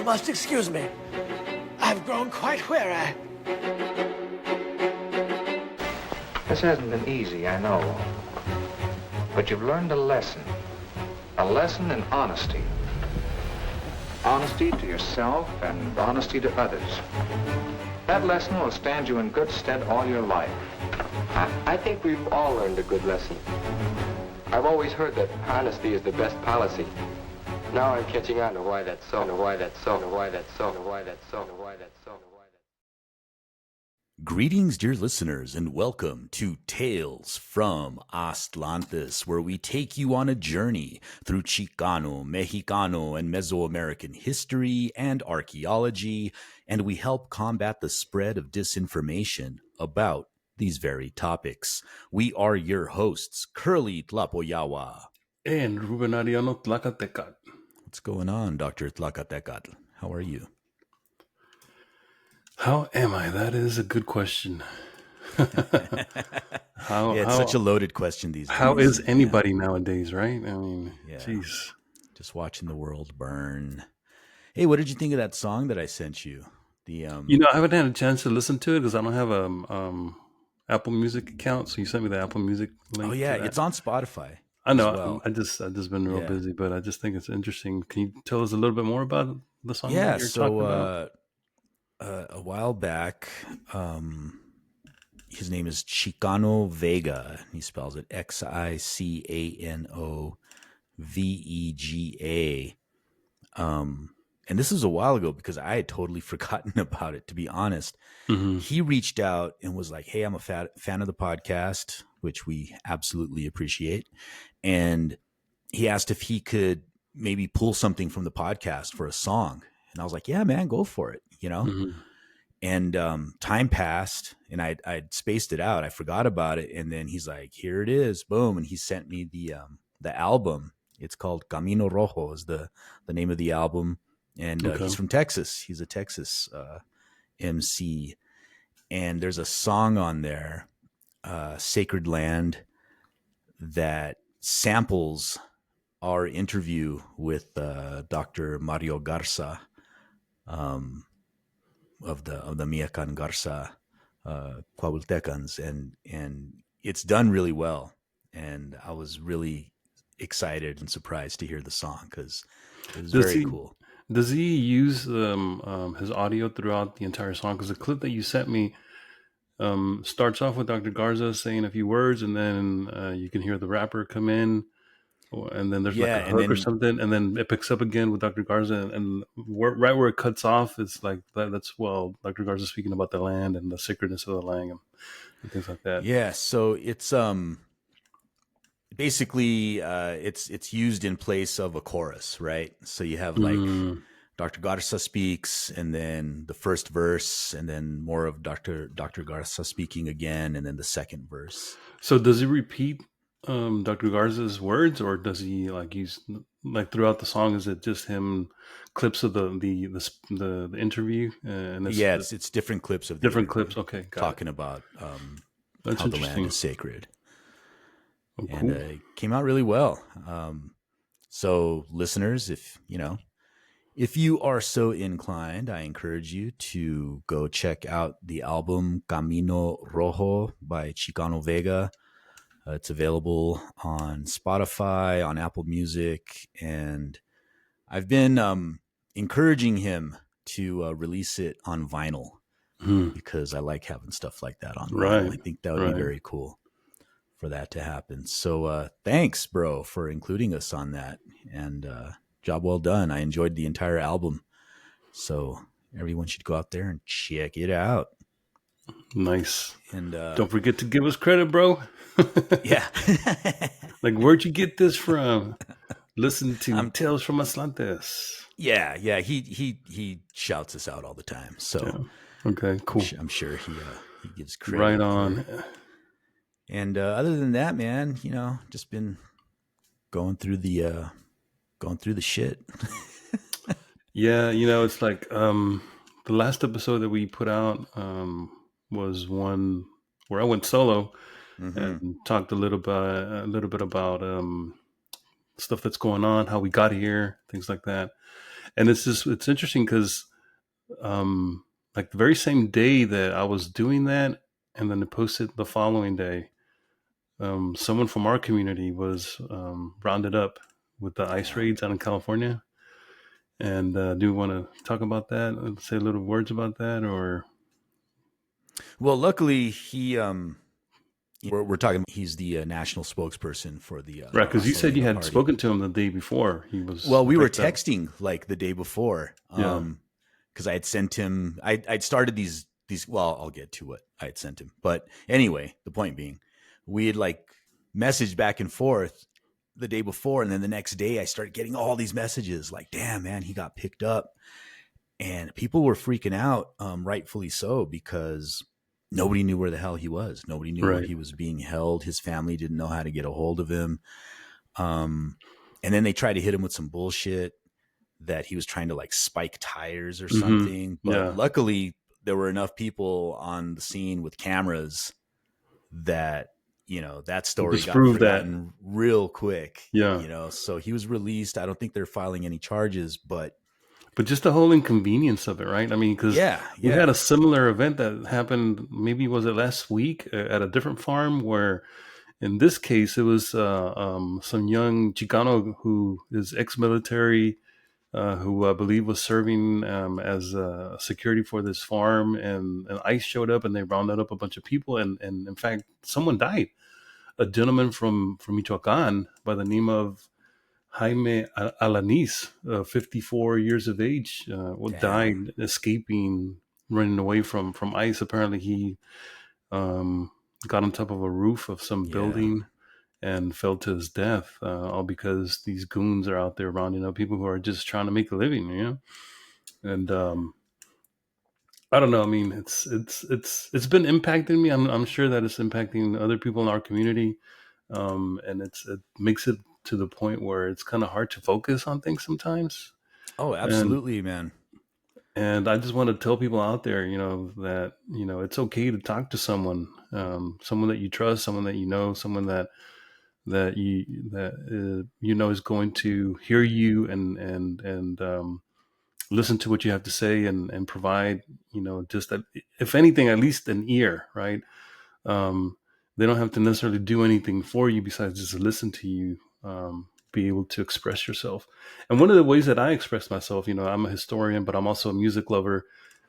You must excuse me. I've grown quite weary. This hasn't been easy, I know. But you've learned a lesson. A lesson in honesty. Honesty to yourself and honesty to others. That lesson will stand you in good stead all your life. I think we've all learned a good lesson. I've always heard that honesty is the best policy. Now I'm catching on to why that's so, and why that's so, and why that's so, and why that's so, and why that's so, and why that's so. Greetings, dear listeners, and welcome to Tales from Aztlantis, where we take you on a journey through Chicano, Mexicano, and Mesoamerican history and archaeology, and we help combat the spread of disinformation about these very topics. We are your hosts, Curly Tlapoyawa. And Ruben Ariano Tlacatecat. What's going on, Dr. Tlacatecatl? How are you? How am I? That is a good question. It's such a loaded question these days. How is anybody nowadays, right? I mean, jeez. Just watching the world burn. Hey, what did you think of that song that I sent you? I haven't had a chance to listen to it because I don't have a Apple Music account. So you sent me the Apple Music link. Oh yeah, it's on Spotify. I know. Well. I've just been real busy, but I just think it's interesting. Can you tell us a little bit more about the song? Yeah. That you're talking about? A while back, his name is Chicano Vega. He spells it Xicanovega. And this is a while ago because I had totally forgotten about it, to be honest. Mm-hmm. He reached out and was like, hey, I'm a fan of the podcast, which we absolutely appreciate. And he asked if he could maybe pull something from the podcast for a song. And I was like, yeah, man, go for it, Mm-hmm. And time passed and I'd spaced it out. I forgot about it. And then he's like, here it is. Boom. And he sent me the album. It's called Camino Rojo is the name of the album. And he's from Texas. He's a Texas MC. And there's a song on there, Sacred Land, that samples our interview with Dr. Mario Garza of the Miacan Garza Coahuiltecans, and it's done really well. And I was really excited and surprised to hear the song because it was very cool. Does he use his audio throughout the entire song? Because the clip that you sent me starts off with Dr. Garza saying a few words, and then you can hear the rapper come in, and then there's like a hook or something, and then it picks up again with Dr. Garza, and right where it cuts off, it's like that's Dr. Garza speaking about the land and the sacredness of the land and things like that. Yeah, so it's basically it's used in place of a chorus, right? So you have like Dr. Garza speaks, and then the first verse, and then more of Dr. Garza speaking again, and then the second verse. So does he repeat Dr. Garza's words, or does he like use like throughout the song? Is it just him clips of the interview? And it's different clips of different clips. Okay, talking about how the land is sacred. Oh, cool. And it came out really well. So listeners, if you are so inclined, I encourage you to go check out the album Camino Rojo by Chicano Vega. It's available on Spotify, on Apple Music, and I've been encouraging him to release it on vinyl because I like having stuff like that on vinyl. I think that would be very cool for that to happen. So thanks, bro, for including us on that, and job well done. I enjoyed the entire album, so everyone should go out there and check it out. Nice. And don't forget to give us credit, bro. Yeah. Like, where'd you get this from? Listen to Tales from Aztlantis. Yeah. He shouts us out all the time. So okay, cool. I'm sure he gives credit. Right on. And other than that, man, just been going through the shit. Yeah, it's like the last episode that we put out was one where I went solo and talked a little bit about stuff that's going on, how we got here, things like that. And it's interesting because like the very same day that I was doing that, and then it posted the following day, someone from our community was rounded up with the ice raids out in California. And do you want to talk about that? Say a little words about that, or? Well, luckily he we're talking. He's the national spokesperson for the Right, because you said you had party. spoken to him the day before he was. Well, we were picked up. texting like the day before. Yeah. Because I had sent him. I'd started these. Well, I'll get to what I had sent him. But anyway, the point being, we had like messaged back and forth the day before, and then the next day I started getting all these messages like, "Damn, man, he got picked up," and people were freaking out, rightfully so, because nobody knew where the hell he was. Nobody knew where he was being held. His family didn't know how to get a hold of him. And then they tried to hit him with some bullshit that he was trying to like spike tires or something. But luckily there were enough people on the scene with cameras that, you know, that story got forgotten real quick. Yeah. You know, so he was released. I don't think they're filing any charges, but just the whole inconvenience of it, right? I mean, because we had a similar event that happened, maybe was it last week at a different farm, where in this case it was some young Chicano who is ex-military, who I believe was serving as security for this farm, and ICE showed up and they rounded up a bunch of people, and in fact someone died. A gentleman from Michoacan by the name of Jaime Alaniz, 54 years of age, died escaping, running away from ICE. Apparently he got on top of a roof of some building and fell to his death, all because these goons are out there rounding up people who are just trying to make a living, you know? And I don't know. I mean, it's been impacting me. I'm sure that it's impacting other people in our community, and it makes it to the point where it's kind of hard to focus on things sometimes. Oh, absolutely, man. And I just want to tell people out there, you know, that, you know, it's okay to talk to someone, someone that you trust, someone that you know, someone that you know is going to hear you and listen to what you have to say and provide, you know, just that, if anything, at least an ear, right? They don't have to necessarily do anything for you besides just listen to you, be able to express yourself. And one of the ways that I express myself, you know, I'm a historian, but I'm also a music lover.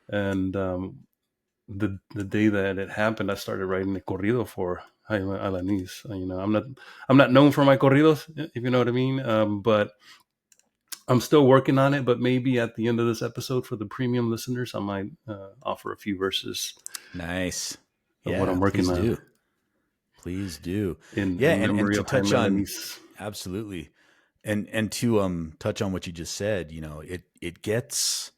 And the day that it happened, I started writing a corrido for Jaime Alaniz. You know, I'm not known for my corridos, if you know what I mean. But I'm still working on it. But maybe at the end of this episode, for the premium listeners, I might offer a few verses. Nice. Of what I'm working on. Please do. In memory to of touch Jaime on Alaniz. Absolutely. And to touch on what you just said, you know, it gets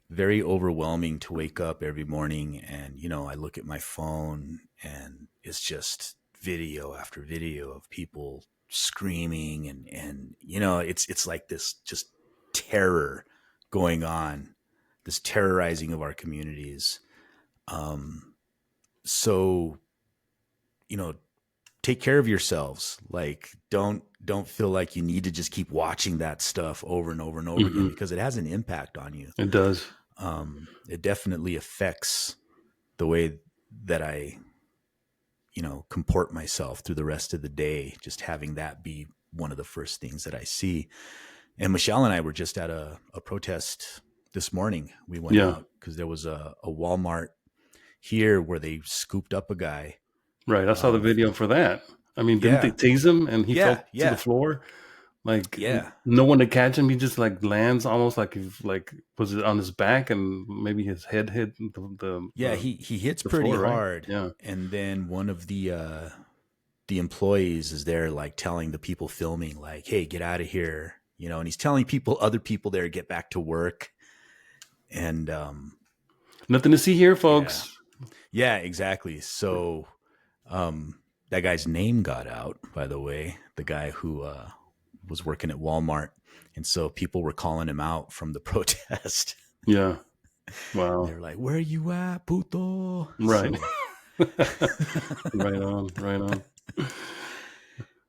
very overwhelming to wake up every morning and, you know, I look at my phone and it's just video after video of people screaming and you know, it's like this just terror going on, this terrorizing of our communities. So, you know, take care of yourselves. Like, don't feel like you need to just keep watching that stuff over and over and over again, because it has an impact on you. It does. It definitely affects the way that I, you know, comport myself through the rest of the day. Just having that be one of the first things that I see. And Michelle and I were just at a protest this morning. We went out because there was a Walmart here where they scooped up a guy. Right. I saw the video for that. I mean, didn't they tase him and he fell to the floor? Like, no one to catch him. He just like lands almost like was it on his back and maybe his head hit the he hits pretty floor, hard. Right? Yeah. And then one of the employees is there like telling the people filming like, hey, get out of here. You know, and he's telling other people there to get back to work. And nothing to see here, folks. Yeah, exactly. So that guy's name got out, by the way, the guy who was working at Walmart. And so people were calling him out from the protest. Yeah. Wow. They're like, where are you at, puto? Right. So, Right on.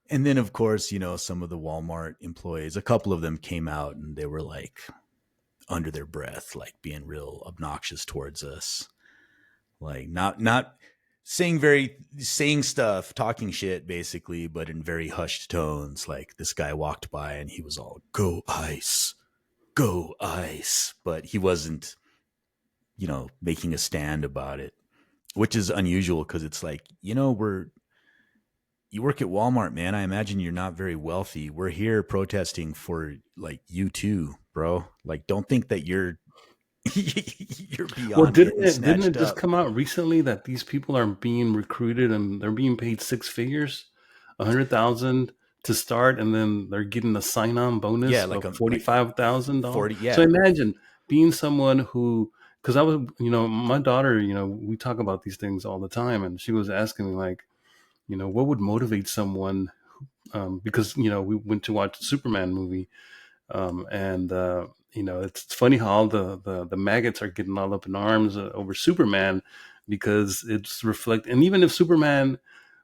And then, of course, some of the Walmart employees, a couple of them came out and they were like under their breath, like being real obnoxious towards us. Like not saying stuff, talking shit basically, but in very hushed tones. Like this guy walked by and he was all, "Go Ice, go Ice." But he wasn't, making a stand about it, which is unusual because it's like, you work at Walmart, man. I imagine you're not very wealthy. We're here protesting for like you too, bro. Like, don't think that you're you're beyond. Well, didn't it just come out recently that these people are being recruited and they're being paid six figures, 100,000 to start, and then they're getting a sign-on bonus of $45,000. 40, yeah. So imagine being someone who, because I was, my daughter, we talk about these things all the time, and she was asking me like, what would motivate someone? Because we went to watch the Superman movie, and it's funny how all the maggots are getting all up in arms over Superman because it's and even if Superman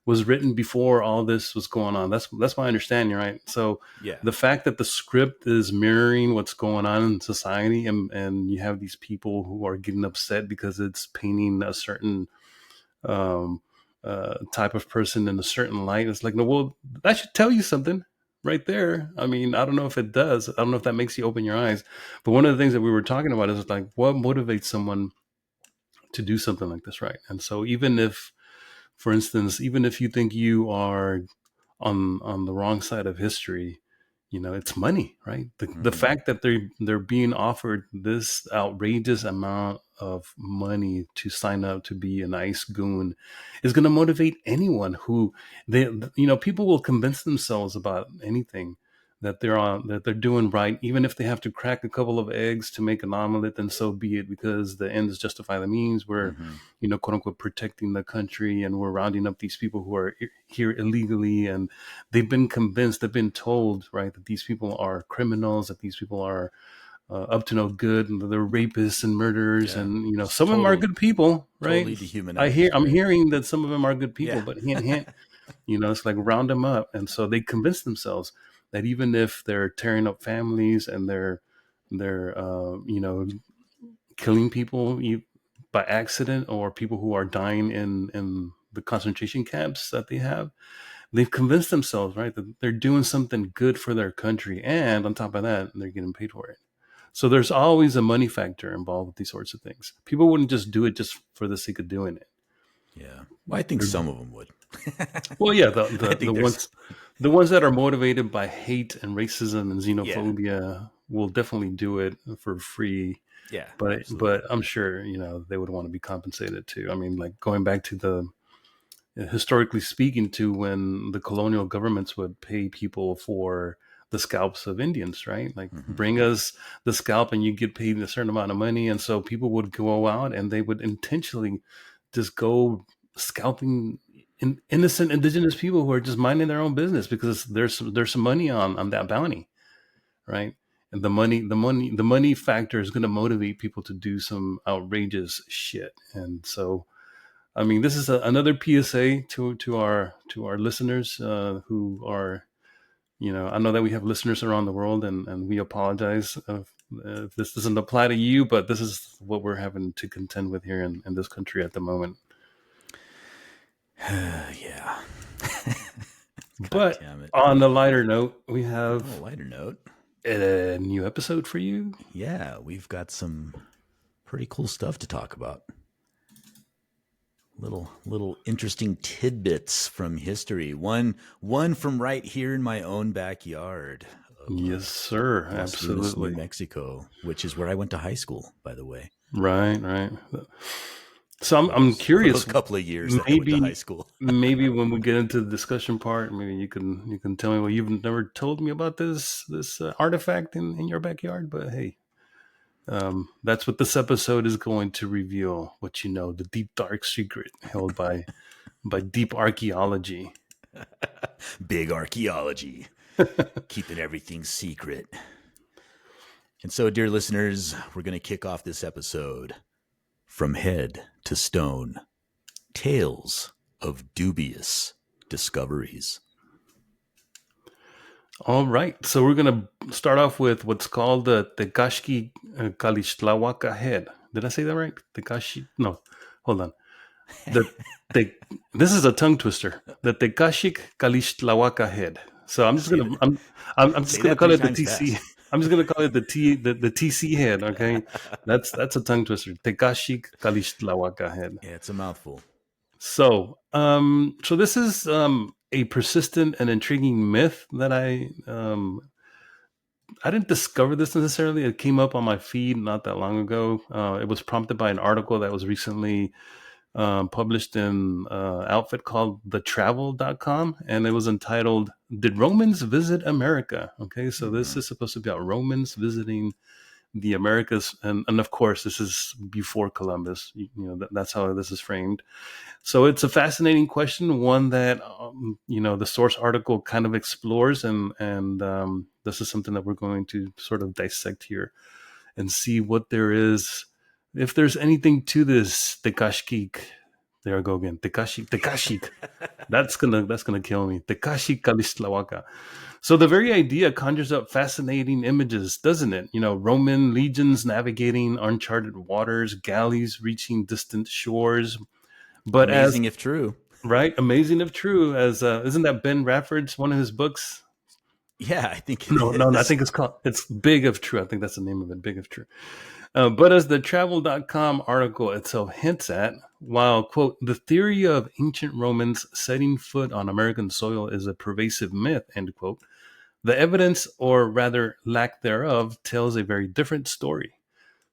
was written before all this was going on, that's my understanding, right? So yeah, the fact that the script is mirroring what's going on in society, and you have these people who are getting upset because it's painting a certain type of person in a certain light. It's like, no, well, that should tell you something right there. I mean, I don't know if it does. I don't know if that makes you open your eyes. But one of the things that we were talking about is like, what motivates someone to do something like this, right? And so even if, for instance, even if you think you are on the wrong side of history, it's money, right? The fact that they're being offered this outrageous amount of money to sign up to be an ICE goon is going to motivate anyone who people will convince themselves about anything that they're doing right, even if they have to crack a couple of eggs to make an omelet, then so be it, because the ends justify the means. We're, quote unquote, protecting the country, and we're rounding up these people who are here illegally, and they've been convinced, they've been told, right, that these people are criminals, that these people are up to no good, and they're rapists and murderers, and some of them are good people, right? Totally dehumanized. I'm hearing that some of them are good people, but hint, hint, it's like round them up, and so they convince themselves that even if they're tearing up families and they're killing people by accident, or people who are dying in the concentration camps that they have, they've convinced themselves, right, that they're doing something good for their country, and on top of that, they're getting paid for it. So there's always a money factor involved with these sorts of things. People wouldn't just do it just for the sake of doing it. Yeah, well, I think some of them would. Well, yeah, the ones that are motivated by hate and racism and xenophobia will definitely do it for free. Yeah, but I'm sure they would want to be compensated too. I mean, like going back to historically speaking, to when the colonial governments would pay people for the scalps of Indians, right? Like bring us the scalp and you get paid a certain amount of money, and so people would go out and they would intentionally just go scalping innocent indigenous people who are just minding their own business because there's some money on that bounty, right? And the money factor is going to motivate people to do some outrageous shit. And so, I mean, this is another PSA to our listeners who are, I know that we have listeners around the world, and we apologize if this doesn't apply to you, but this is what we're having to contend with here in this country at the moment. Yeah. But on the lighter note, we have a new episode for you. Yeah, we've got some pretty cool stuff to talk about. Little interesting tidbits from history. One from right here in my own backyard. Yes, sir. Los Absolutely. Lunas, New Mexico, which is where I went to high school, by the way. Right. So I'm curious. For those couple of years that I went to high school. Maybe when we get into the discussion part, maybe you can tell me, well, you've never told me about this artifact in your backyard, but hey, that's what this episode is going to reveal. What the deep dark secret held by deep archaeology. Big archaeology, keeping everything secret. And so, dear listeners, we're going to kick off this episode from head to stone. Tales of dubious discoveries. All right. So we're going to start off with what's called the Tecaxic Calixtlahuaca head. Did I say that right? Tekashi? No. Hold on. The te, this is a tongue twister. The Tecaxic Calixtlahuaca head. So I'm just Say gonna that. I'm just Say gonna that call three it the times TC. fast. I'm just gonna call it the TC head. Okay, that's a tongue twister. Tecaxic Calixtlahuaca head. Yeah, it's a mouthful. So this is a persistent and intriguing myth that I didn't discover this necessarily. It came up on my feed not that long ago. It was prompted by an article that was recently published in an outfit called thetravel.com, and it was entitled "Did Romans Visit America?" Okay, so this is supposed to be about Romans visiting the Americas, and of course, this is before Columbus. That's how this is framed. So it's a fascinating question, one that the source article kind of explores, and this is something that we're going to sort of dissect here and see what there is, if there's anything to this Tekashkik. There I go again. Tekashik. That's gonna kill me. Tecaxic Calixtlahuaca. So the very idea conjures up fascinating images, doesn't it? Roman legions navigating uncharted waters, galleys reaching distant shores. But as Amazing if true. right, amazing if true, as isn't that Ben Radford's one of his books? Yeah, I think it No, I is. think it's Big if True. I think that's the name of it, Big if True. But as the travel.com article itself hints at, while, quote, the theory of ancient Romans setting foot on American soil is a pervasive myth, end quote, the evidence, or rather lack thereof, tells a very different story.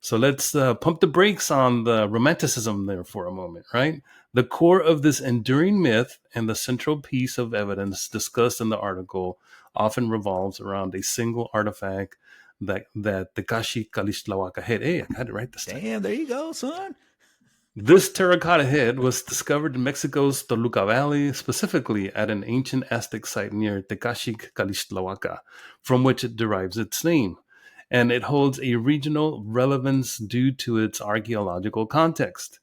So let's pump the brakes on the romanticism there for a moment, right? The core of this enduring myth and the central piece of evidence discussed in the article often revolves around a single artifact that Tekashi Calixtlahuaca had. Hey, I got it right this time. Damn, there you go, son. This terracotta head was discovered in Mexico's Toluca Valley, specifically at an ancient Aztec site near Tecaxic Calixtlahuaca, from which it derives its name. And it holds a regional relevance due to its archaeological context.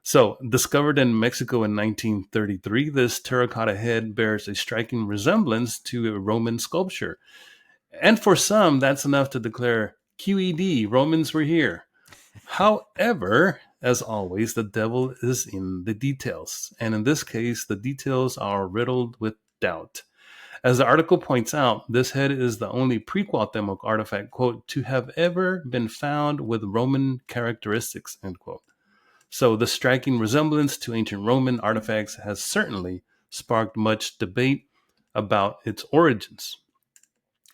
So, discovered in Mexico in 1933, this terracotta head bears a striking resemblance to a Roman sculpture. And for some, that's enough to declare QED, Romans were here. However, as always, the devil is in the details. And in this case, the details are riddled with doubt. As the article points out, this head is the only pre-Cuauhtémoc artifact, quote, to have ever been found with Roman characteristics, end quote. So the striking resemblance to ancient Roman artifacts has certainly sparked much debate about its origins.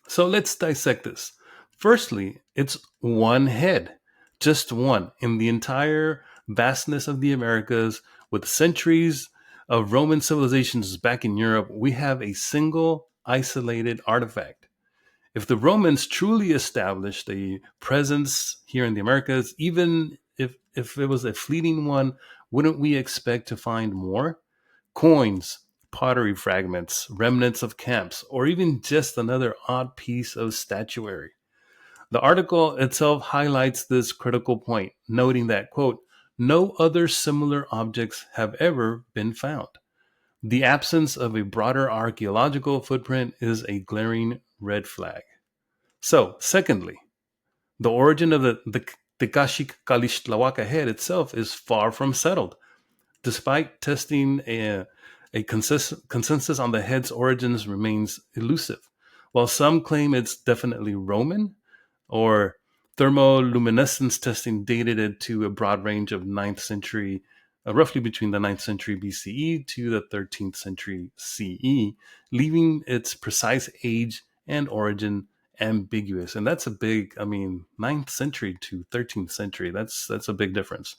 So let's dissect this. Firstly, it's one head, just one, in the entire vastness of the Americas, with centuries of Roman civilizations back in Europe. We have a single isolated artifact. If the Romans truly established a presence here in the Americas, even if it was a fleeting one, wouldn't we expect to find more? Coins, pottery fragments, remnants of camps, or even just another odd piece of statuary. The article itself highlights this critical point, noting that, quote, no other similar objects have ever been found. The absence of a broader archaeological footprint is a glaring red flag. So, secondly, the origin of the Tecaxic Calixtlahuaca head itself is far from settled. Despite testing, a consensus on the head's origins remains elusive. While some claim it's definitely Roman, or thermoluminescence testing dated it to a broad range of 9th century, roughly between the 9th century BCE to the 13th century CE, leaving its precise age and origin ambiguous. And that's a big, 9th century to 13th century, that's a big difference.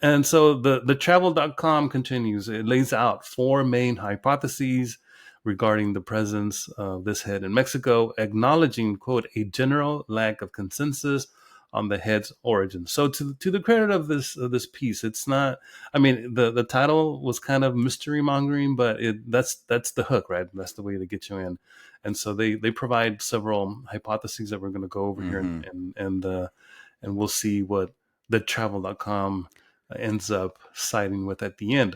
And so the travel.com continues. It lays out four main hypotheses regarding the presence of this head in Mexico, acknowledging, quote, a general lack of consensus on the head's origin. So to the credit of this piece, it's not, the title was kind of mystery mongering, but that's the hook, right? That's the way to get you in. And so they provide several hypotheses that we're going to go over here, and we'll see what the travel.com ends up siding with at the end.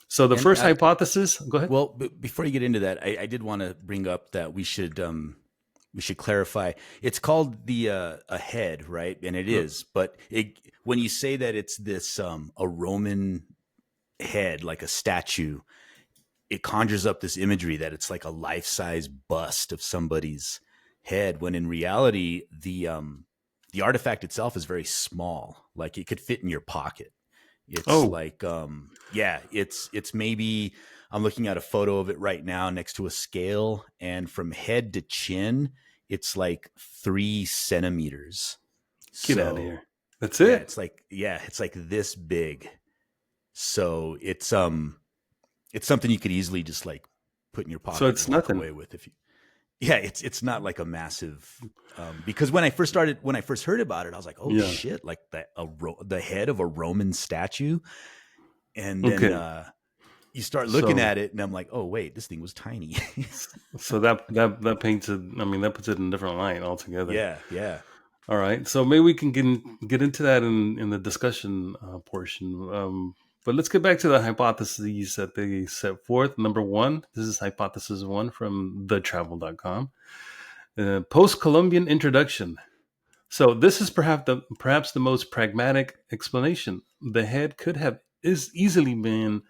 So the And first hypothesis, go ahead. well, before you get into that, I did want to bring up that we should clarify. It's called the a head, right? And it is, but when you say that it's this a Roman head, like a statue, it conjures up this imagery that it's like a life-size bust of somebody's head, when in reality the artifact itself is very small. Like it could fit in your pocket. It's Oh, like yeah, it's maybe, I'm looking at a photo of it right now next to a scale, and from head to chin it's like 3 centimeters. get out of So here. That's yeah, it. it's like this big. So it's something you could easily just like put in your So pocket and it's walk nothing. away with. If you, yeah, it's not like a massive, because when I first heard about it, I was like, oh Yeah. shit, like the head of a Roman statue. And then Okay. you start looking So at it and I'm like, oh wait, this thing was tiny. so that paints it. I mean, that puts it in a different light altogether. Yeah. All right. So maybe we can get into that in the discussion portion. But let's get back to the hypotheses that they set forth. Number one, this is hypothesis one from thetravel.com. Post-Columbian introduction. So this is perhaps the most pragmatic explanation. The head could have is easily been,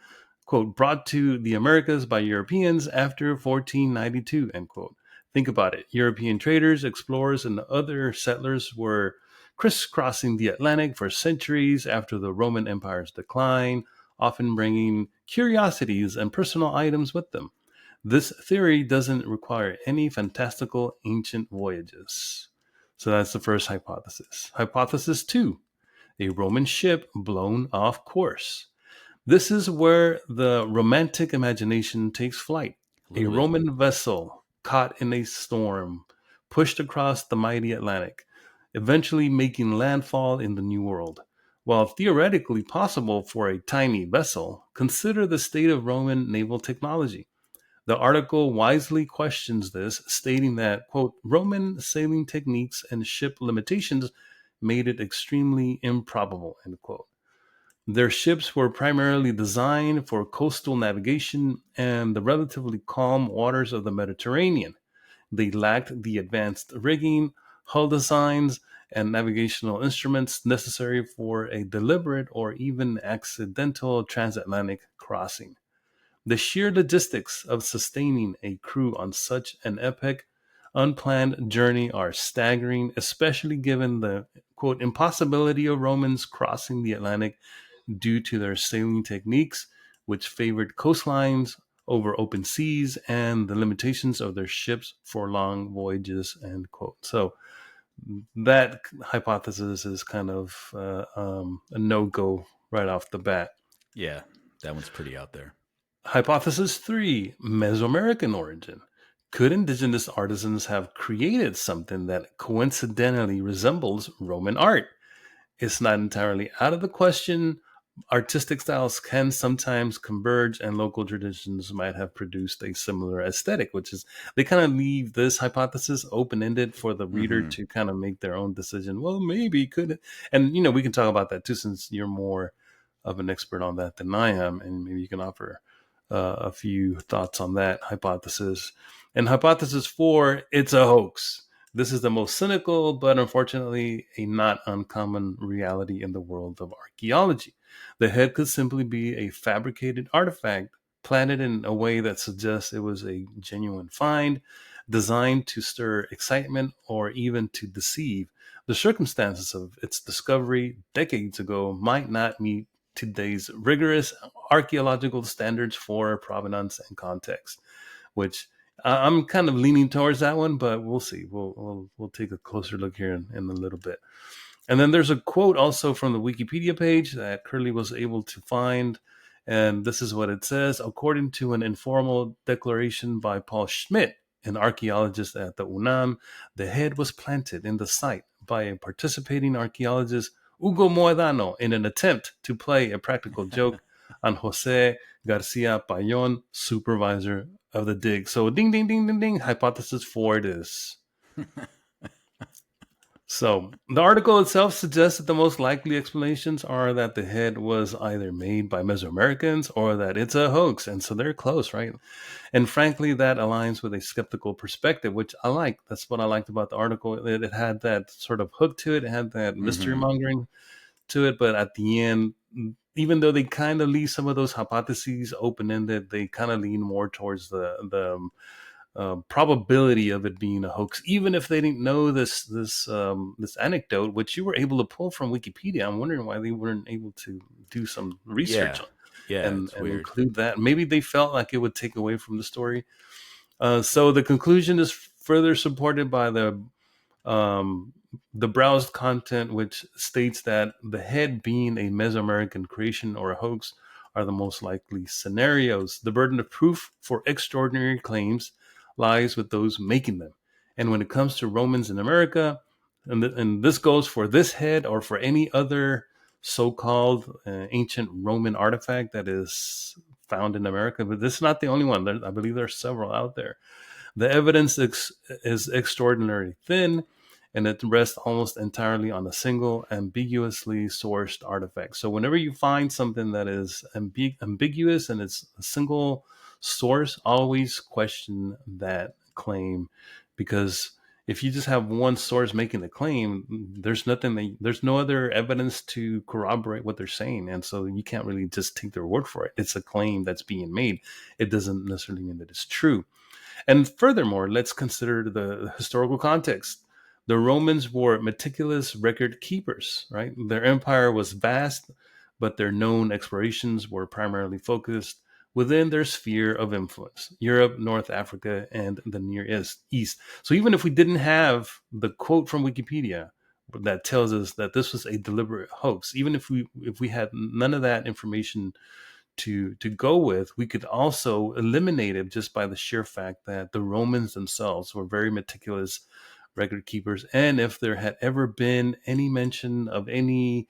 quote, brought to the Americas by Europeans after 1492, end quote. Think about it. European traders, explorers, and other settlers were crisscrossing the Atlantic for centuries after the Roman Empire's decline, often bringing curiosities and personal items with them. This theory doesn't require any fantastical ancient voyages. So that's the first hypothesis. Hypothesis two, a Roman ship blown off course. This is where the romantic imagination takes flight. A A little bit. Roman vessel caught in a storm, pushed across the mighty Atlantic, eventually making landfall in the New World. While theoretically possible for a tiny vessel, consider the state of Roman naval technology. The article wisely questions this, stating that, quote, Roman sailing techniques and ship limitations made it extremely improbable, end quote. Their ships were primarily designed for coastal navigation and the relatively calm waters of the Mediterranean. They lacked the advanced rigging, hull designs, and navigational instruments necessary for a deliberate or even accidental transatlantic crossing. The sheer logistics of sustaining a crew on such an epic, unplanned journey are staggering, especially given the, quote, impossibility of Romans crossing the Atlantic due to their sailing techniques, which favored coastlines over open seas and the limitations of their ships for long voyages, end quote. So that hypothesis is kind of a no-go right off the bat. Yeah, that one's pretty out there. Hypothesis three, Mesoamerican origin. Could indigenous artisans have created something that coincidentally resembles Roman art? It's not entirely out of the question. Artistic styles can sometimes converge, and local traditions might have produced a similar aesthetic, which is, they kind of leave this hypothesis open ended for the reader Mm-hmm. to kind of make their own decision. Well, maybe could it? And, we can talk about that too, since you're more of an expert on that than I am, and maybe you can offer a few thoughts on that hypothesis. And hypothesis four, it's a hoax. This is the most cynical, but unfortunately a not uncommon reality in the world of archaeology. The head could simply be a fabricated artifact planted in a way that suggests it was a genuine find, designed to stir excitement or even to deceive. The circumstances of its discovery decades ago might not meet today's rigorous archaeological standards for provenance and context, which I'm kind of leaning towards that one, but we'll see. We'll take a closer look here in a little bit. And then there's a quote also from the Wikipedia page that Curly was able to find, and this is what it says: according to an informal declaration by Paul Schmidt, an archaeologist at the UNAM, the head was planted in the site by a participating archaeologist, Hugo Moedano, in an attempt to play a practical joke on Jose Garcia Payon, supervisor of the dig. So ding, ding, ding, ding, ding. Hypothesis 4 it is. So the article itself suggests that the most likely explanations are that the head was either made by Mesoamericans or that it's a hoax. And so they're close, right? And frankly, that aligns with a skeptical perspective, which I like. That's what I liked about the article. It had that sort of hook to it. It had that mystery mongering to it. But at the end, even though they kind of leave some of those hypotheses open ended, they kind of lean more towards the probability of it being a hoax, even if they didn't know this anecdote, which you were able to pull from Wikipedia. I'm wondering why they weren't able to do some research and include that. Maybe they felt like it would take away from the story. So the conclusion is further supported by the browsed content, which states that the head being a Mesoamerican creation or a hoax are the most likely scenarios. The burden of proof for extraordinary claims lies with those making them. And when it comes to Romans in America, and this goes for this head or for any other so-called ancient Roman artifact that is found in America, but this is not the only one. I believe there are several out there. The evidence is extraordinarily thin, and it rests almost entirely on a single ambiguously sourced artifact. So whenever you find something that is ambiguous and it's a single source, always question that claim, because if you just have one source making the claim, there's no other evidence to corroborate what they're saying. And so you can't really just take their word for it. It's a claim that's being made. It doesn't necessarily mean that it's true. And furthermore, let's consider the historical context. The Romans were meticulous record keepers, right? Their empire was vast, but their known explorations were primarily focused within their sphere of influence: Europe, North Africa, and the Near East. So even if we didn't have the quote from Wikipedia that tells us that this was a deliberate hoax, even if we had none of that information to go with, we could also eliminate it just by the sheer fact that the Romans themselves were very meticulous record keepers. And if there had ever been any mention of any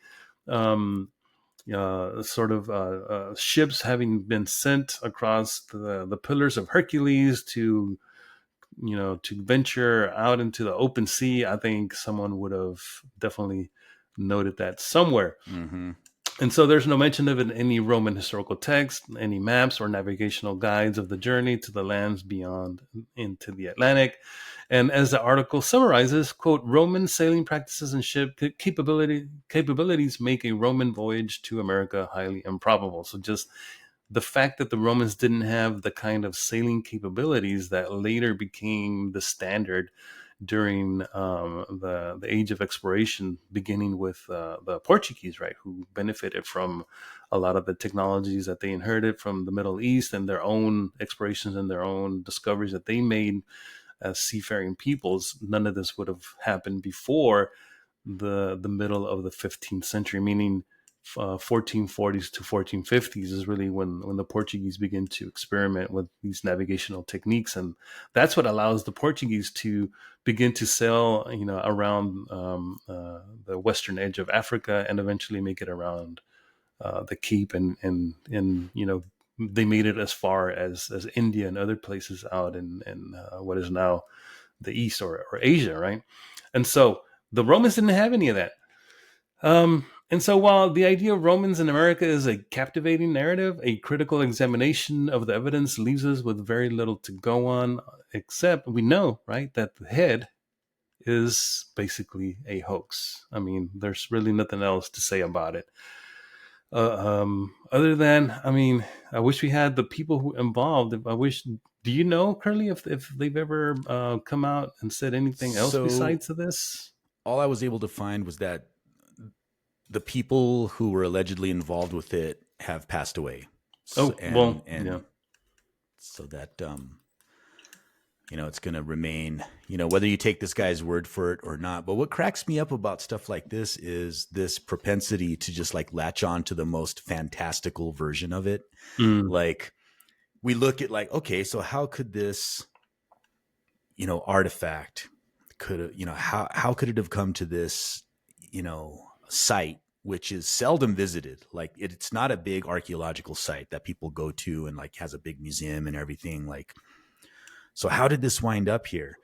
ships having been sent across the Pillars of Hercules to venture out into the open sea, I think someone would have definitely noted that somewhere. Mm-hmm. And so there's no mention of it in any Roman historical text, any maps or navigational guides of the journey to the lands beyond into the Atlantic. And as the article summarizes, quote, Roman sailing practices and ship capabilities make a Roman voyage to America highly improbable. So just the fact that the Romans didn't have the kind of sailing capabilities that later became the standard during the age of exploration, beginning with the Portuguese, right, who benefited from a lot of the technologies that they inherited from the Middle East and their own explorations and their own discoveries that they made as seafaring peoples. None of this would have happened before the middle of the 15th century, meaning 1440s to 1450s is really when the Portuguese begin to experiment with these navigational techniques, and that's what allows the Portuguese to begin to sail, around the western edge of Africa and eventually make it around the Cape, and they made it as far as India and other places out in what is now the East or Asia, right? And so the Romans didn't have any of that. And so while the idea of Romans in America is a captivating narrative, a critical examination of the evidence leaves us with very little to go on, except we know, right, that the head is basically a hoax. I mean, there's really nothing else to say about it. Other than, I wish we had the people who involved. Do you know, Curly, if they've ever come out and said anything else besides this? All I was able to find was that the people who were allegedly involved with it have passed away. So that, it's going to remain, whether you take this guy's word for it or not. But what cracks me up about stuff like this is this propensity to just like latch on to the most fantastical version of it. Like we look at like, okay, so how could this, artifact how could it have come to this, site, which is seldom visited. Like it's not a big archaeological site that people go to and like has a big museum and everything. Like, so how did this wind up here?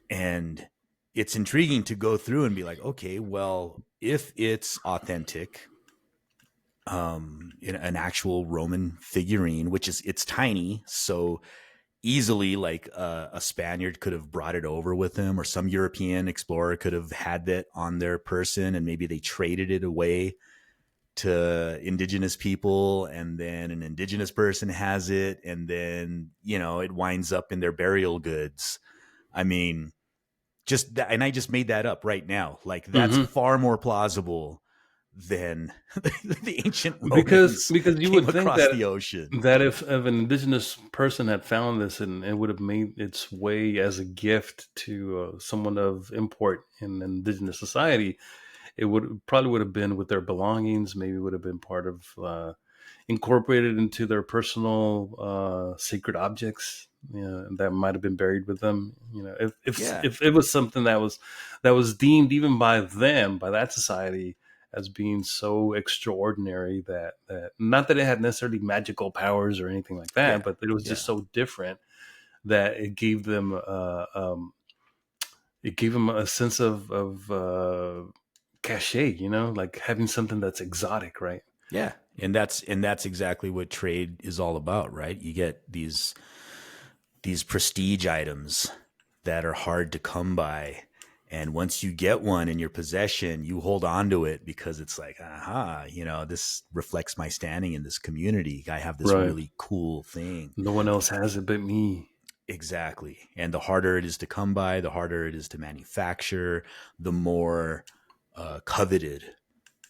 And it's intriguing to go through and be like, okay, well, if it's authentic, in an actual Roman figurine, which is, it's tiny, so easily like a Spaniard could have brought it over with him, or some European explorer could have had that on their person, and maybe they traded it away to indigenous people, and then an indigenous person has it, and then, you know, it winds up in their burial goods. I mean, just that, and I just made that up right now. Like, that's far more plausible than the ancient Romans, because you would think across that the ocean. that if an indigenous person had found this and it would have made its way as a gift to someone of import in indigenous society, it would have been with their belongings. Maybe would have been part of incorporated into their personal sacred objects. You know, that might have been buried with them. You know, if it was something that was deemed even by them, by that society, as being so extraordinary that not that it had necessarily magical powers or anything like that, but that it was just so different that it gave them a sense of cachet, you know, like having something that's exotic, right? Yeah. And that's exactly what trade is all about, right? You get these prestige items that are hard to come by. And once you get one in your possession, you hold on to it because it's like, aha, you know, this reflects my standing in this community. I have this really cool thing. No one else has it but me. Exactly. And the harder it is to come by, the harder it is to manufacture, the more coveted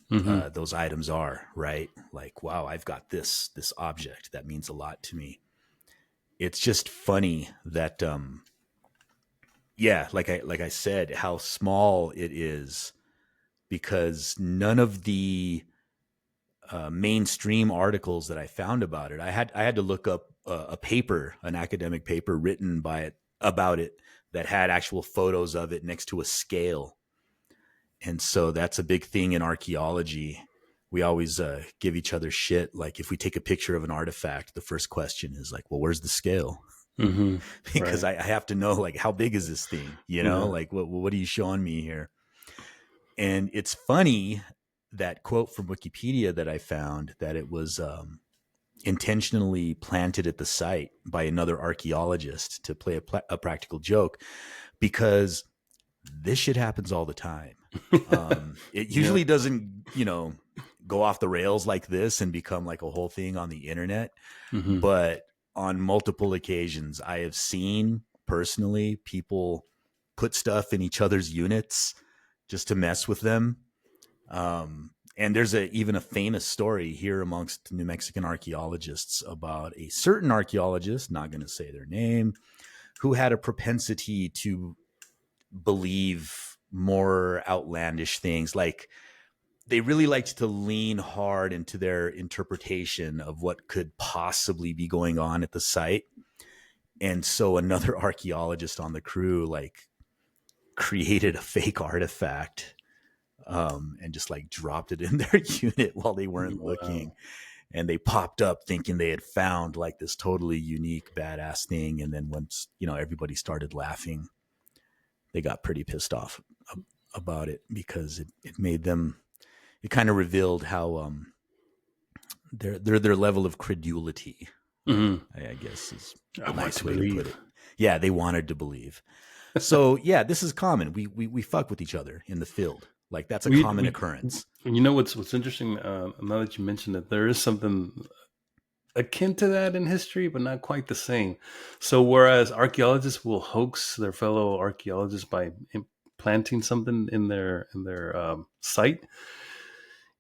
those items are, right? Like, wow, I've got this object that means a lot to me. It's just funny that, like I said, how small it is, because none of the mainstream articles that I found about it, I had to look up a paper, an academic paper written about it that had actual photos of it next to a scale. And so that's a big thing in archaeology. We always give each other shit. Like, if we take a picture of an artifact, the first question is like, well, where's the scale? Because I have to know, like, how big is this thing? You know, like, what are you showing me here? And it's funny, that quote from Wikipedia that I found, that it was intentionally planted at the site by another archaeologist to play a practical joke, because this shit happens all the time. It usually doesn't, you know, go off the rails like this and become like a whole thing on the internet. But on multiple occasions, I have seen personally people put stuff in each other's units just to mess with them. And there's even a famous story here amongst New Mexican archaeologists about a certain archaeologist, not going to say their name, who had a propensity to believe more outlandish things. Like, they really liked to lean hard into their interpretation of what could possibly be going on at the site. And so another archaeologist on the crew, like, created a fake artifact and just like dropped it in their unit while they weren't looking. And they popped up thinking they had found like this totally unique, badass thing. And then once, you know, everybody started laughing, they got pretty pissed off about it, because it made them, it kind of revealed how their level of credulity, I guess is a nice way to put it. Yeah, they wanted to believe. So yeah, this is common. We fuck with each other in the field. Like, that's a common occurrence. You know what's interesting? Now that you mentioned it, there is something akin to that in history, but not quite the same. So whereas archaeologists will hoax their fellow archaeologists by implanting something in their site,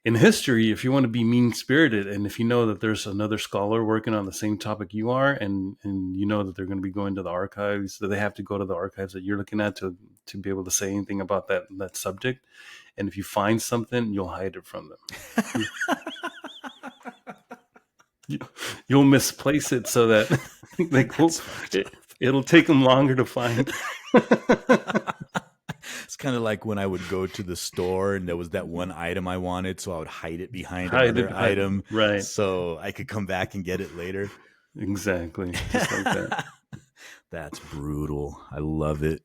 in history, if you want to be mean-spirited, and if you know that there's another scholar working on the same topic you are, and you know that they're going to be going to the archives, that they have to go to the archives that you're looking at to be able to say anything about that subject. And if you find something, you'll hide it from them. You'll misplace it so that it'll take them longer to find. It's kind of like when I would go to the store and there was that one item I wanted, so I would hide it behind another item, right? So I could come back and get it later. Exactly, just like that. That's brutal. I love it.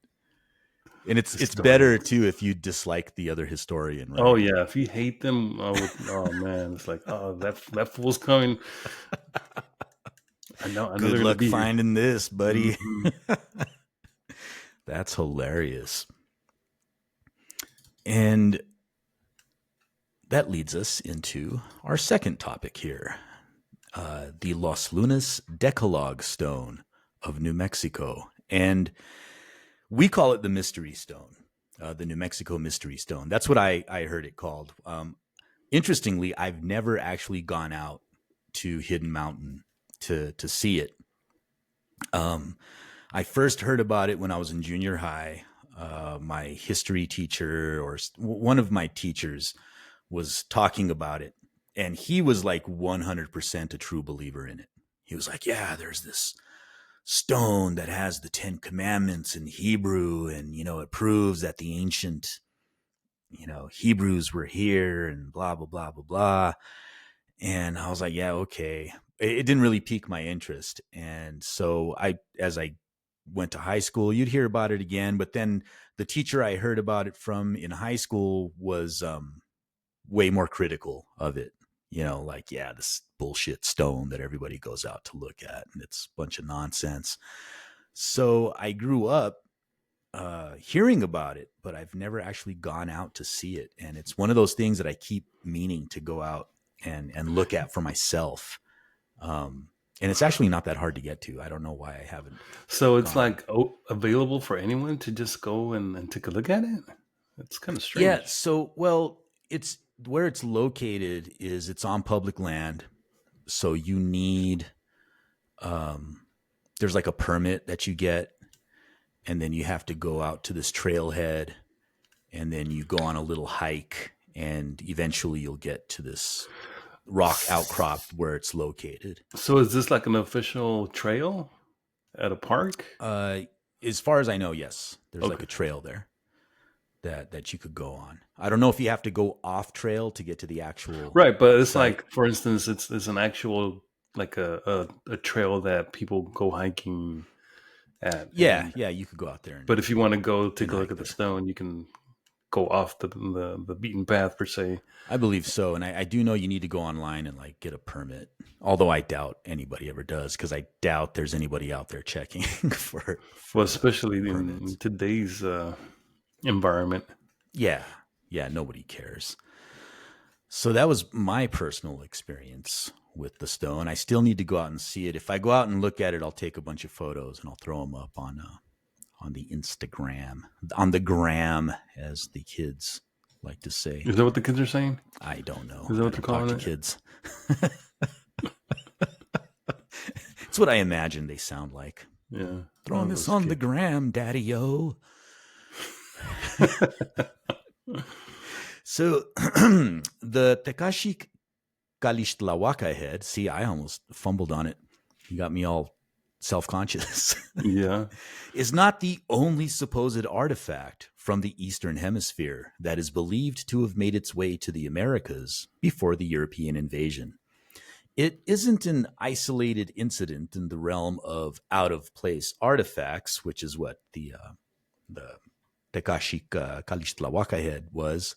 And it's better too if you dislike the other historian, right? Oh yeah, if you hate them, oh man, it's like, oh, that fool's coming. I know Good they're gonna luck be here. finding this, buddy. Mhm. That's hilarious. And that leads us into our second topic here, the Los Lunas Decalogue Stone of New Mexico. And we call it the Mystery Stone, the New Mexico Mystery Stone. That's what I heard it called. Interestingly, I've never actually gone out to Hidden Mountain to see it. I first heard about it when I was in junior high. My history teacher, or one of my teachers, was talking about it, and he was like 100% a true believer in it. He was like, yeah, there's this stone that has the 10 commandments in Hebrew, and it proves that the ancient Hebrews were here, and blah blah blah blah blah. And I was like, yeah, okay. It didn't really pique my interest. And so as I went to high school, you'd hear about it again, but then the teacher I heard about it from in high school was way more critical of it. Like, yeah, this bullshit stone that everybody goes out to look at, and it's a bunch of nonsense. So I grew up hearing about it, but I've never actually gone out to see it. And it's one of those things that I keep meaning to go out and look at for myself. And it's actually not that hard to get to. I don't know why I haven't. So it's like available for anyone to just go and take a look at it. It's kind of strange. Yeah. So, well, it's where it's located is it's on public land. So you need, there's like a permit that you get, and then you have to go out to this trailhead, and then you go on a little hike, and eventually you'll get to this rock outcrop where it's located. So is this like an official trail at a park? As far as I know, yes. There's like a trail there that you could go on. I don't know if you have to go off trail to get to the actual right, but it's site. like, for instance, it's an actual like a trail that people go hiking at. Yeah, you could go out there. But if you want to go take a look at the stone, you can go off the beaten path per se. I believe so, and I do know you need to go online and like get a permit. Although I doubt anybody ever does, because I doubt there's anybody out there checking for. Well, especially in today's environment. Yeah, nobody cares. So that was my personal experience with the stone. I still need to go out and see it. If I go out and look at it, I'll take a bunch of photos and I'll throw them up on the Instagram, on the gram, as the kids like to say. Is that what the kids are saying? I don't know. Is that what they're calling it? Kids. It's what I imagine they sound like. Yeah. Throwing this on the gram, daddy-o. So the Tecaxic Calixtlahuaca head, see, I almost fumbled on it. You got me all self-conscious. Yeah. Is not the only supposed artifact from the Eastern Hemisphere that is believed to have made its way to the Americas before the European invasion. It isn't an isolated incident in the realm of out-of-place artifacts, which is what the Tecaxic Calixtlahuaca head was.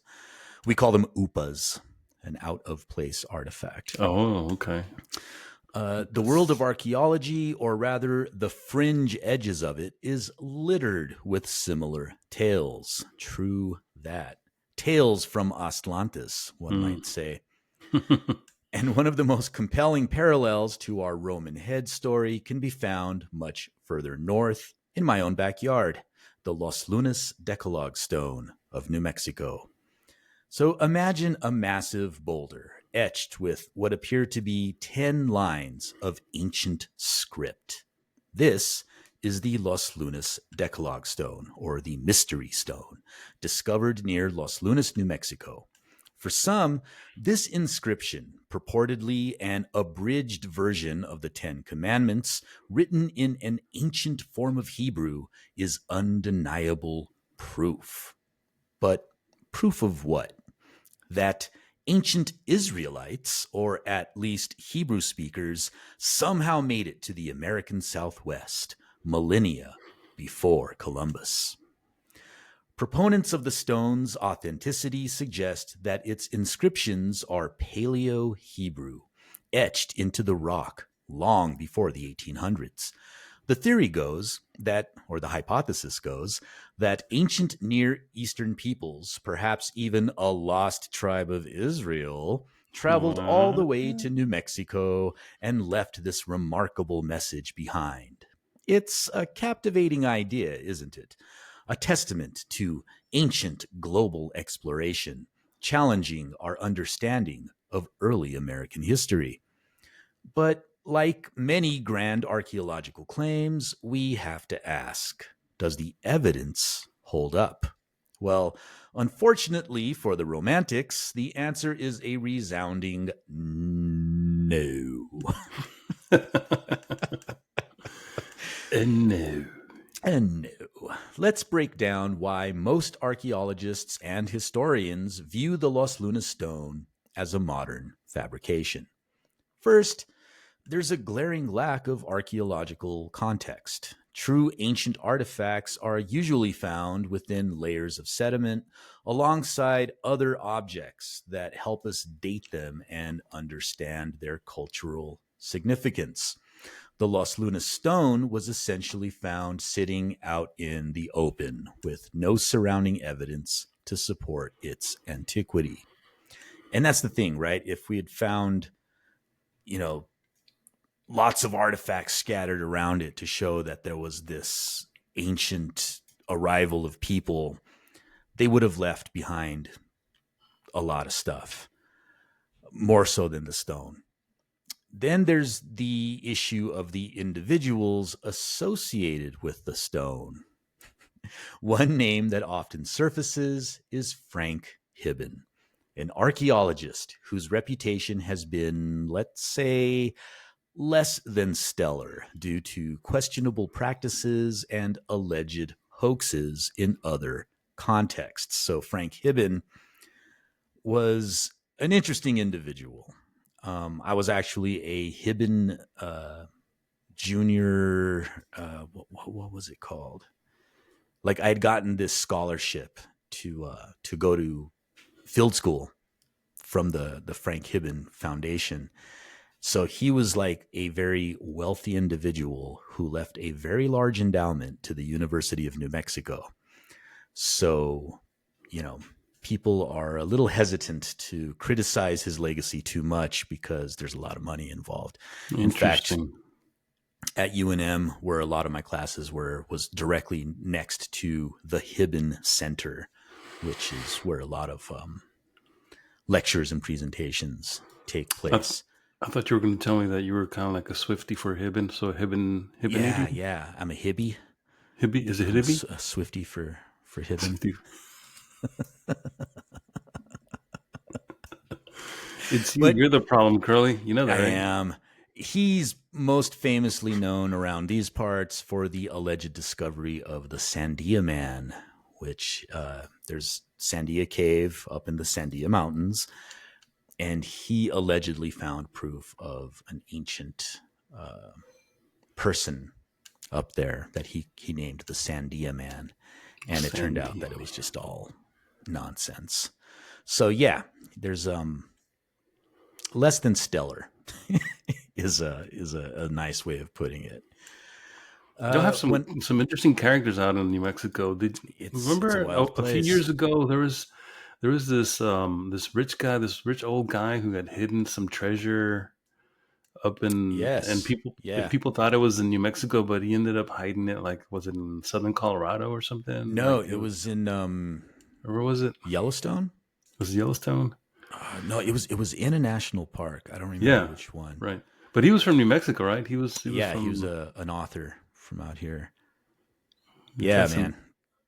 We call them upas, an out-of-place artifact. Oh, okay. The world of archaeology, or rather the fringe edges of it, is littered with similar tales. True that. Tales from Aztlantis, one might say. And one of the most compelling parallels to our Roman head story can be found much further north in my own backyard, the Los Lunas Decalogue Stone of New Mexico. So imagine a massive boulder etched with what appear to be 10 lines of ancient script. This is the Los Lunas Decalogue Stone, or the Mystery Stone, discovered near Los Lunas, New Mexico. For some, this inscription, purportedly an abridged version of the 10 Commandments, written in an ancient form of Hebrew, is undeniable proof. But proof of what? That ancient Israelites, or at least Hebrew speakers, somehow made it to the American Southwest millennia before Columbus. Proponents of the stone's authenticity suggest that its inscriptions are Paleo-Hebrew, etched into the rock long before the 1800s. The theory goes that, or the hypothesis goes, that ancient Near Eastern peoples, perhaps even a lost tribe of Israel, traveled all the way to New Mexico and left this remarkable message behind. It's a captivating idea, isn't it? A testament to ancient global exploration, challenging our understanding of early American history. But like many grand archaeological claims, we have to ask, does the evidence hold up? Well, unfortunately for the Romantics, the answer is a resounding no. No. And no. Let's break down why most archaeologists and historians view the Los Lunas stone as a modern fabrication. First, there's a glaring lack of archaeological context. True ancient artifacts are usually found within layers of sediment alongside other objects that help us date them and understand their cultural significance. The Los Lunas stone was essentially found sitting out in the open with no surrounding evidence to support its antiquity. And that's the thing, right? If we had found, lots of artifacts scattered around it to show that there was this ancient arrival of people, they would have left behind a lot of stuff, more so than the stone. Then there's the issue of the individuals associated with the stone. One name that often surfaces is Frank Hibben, an archaeologist whose reputation has been, let's say, less than stellar due to questionable practices and alleged hoaxes in other contexts. So Frank Hibben was an interesting individual. I was actually a Hibben junior, what was it called? Like I had gotten this scholarship to go to field school from the Frank Hibben Foundation. So he was like a very wealthy individual who left a very large endowment to the University of New Mexico. So, people are a little hesitant to criticize his legacy too much because there's a lot of money involved. In fact, at UNM, where a lot of my classes was directly next to the Hibben Center, which is where a lot of lectures and presentations take place. I thought you were going to tell me that you were kind of like a Swiftie for Hibben. So Hibben. Yeah. I'm a Hibby. Hibby? Is it Hibby? A Swiftie for Hibben. Swiftie. You're the problem, Curly. You know that, right? I am. He's most famously known around these parts for the alleged discovery of the Sandia Man, which there's Sandia Cave up in the Sandia Mountains, and he allegedly found proof of an ancient person up there that he named the Sandia Man, and it turned out that it was just all nonsense. So yeah, there's less than stellar is a nice way of putting it. They'll have some interesting characters out in New Mexico. Remember a few years ago there was this this rich old guy who had hidden some treasure up in and people thought it was in New Mexico, but he ended up hiding it. Like, was it in southern Colorado or something? No, it was in where was it? Yellowstone. Was it Yellowstone? No, it was in a national park. I don't remember which one. Right, but he was from New Mexico, right? He was an author from out here. Yeah, man.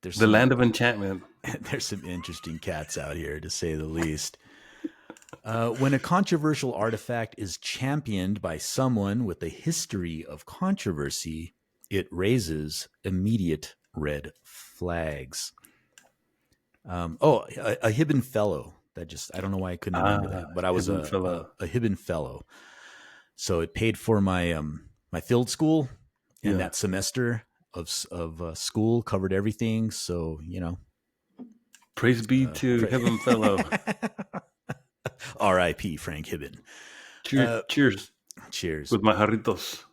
There's the land of enchantment. There's some interesting cats out here, to say the least. When a controversial artifact is championed by someone with a history of controversy, it raises immediate red flags. A Hibben Fellow. I don't know why I couldn't remember that, but I was a Hibben Fellow. So it paid for my my field school, and that semester of school covered everything. So Praise be to Heaven Fellow. R.I.P. Frank Hibben. Cheers. Cheers. With my jarritos.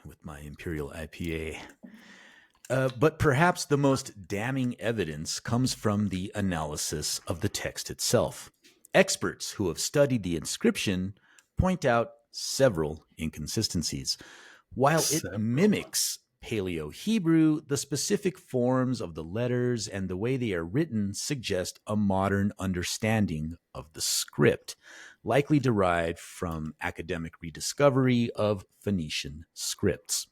With my Imperial IPA. But perhaps the most damning evidence comes from the analysis of the text itself. Experts who have studied the inscription point out several inconsistencies. While it mimics Paleo-Hebrew, the specific forms of the letters and the way they are written suggest a modern understanding of the script, likely derived from academic rediscovery of Phoenician scripts.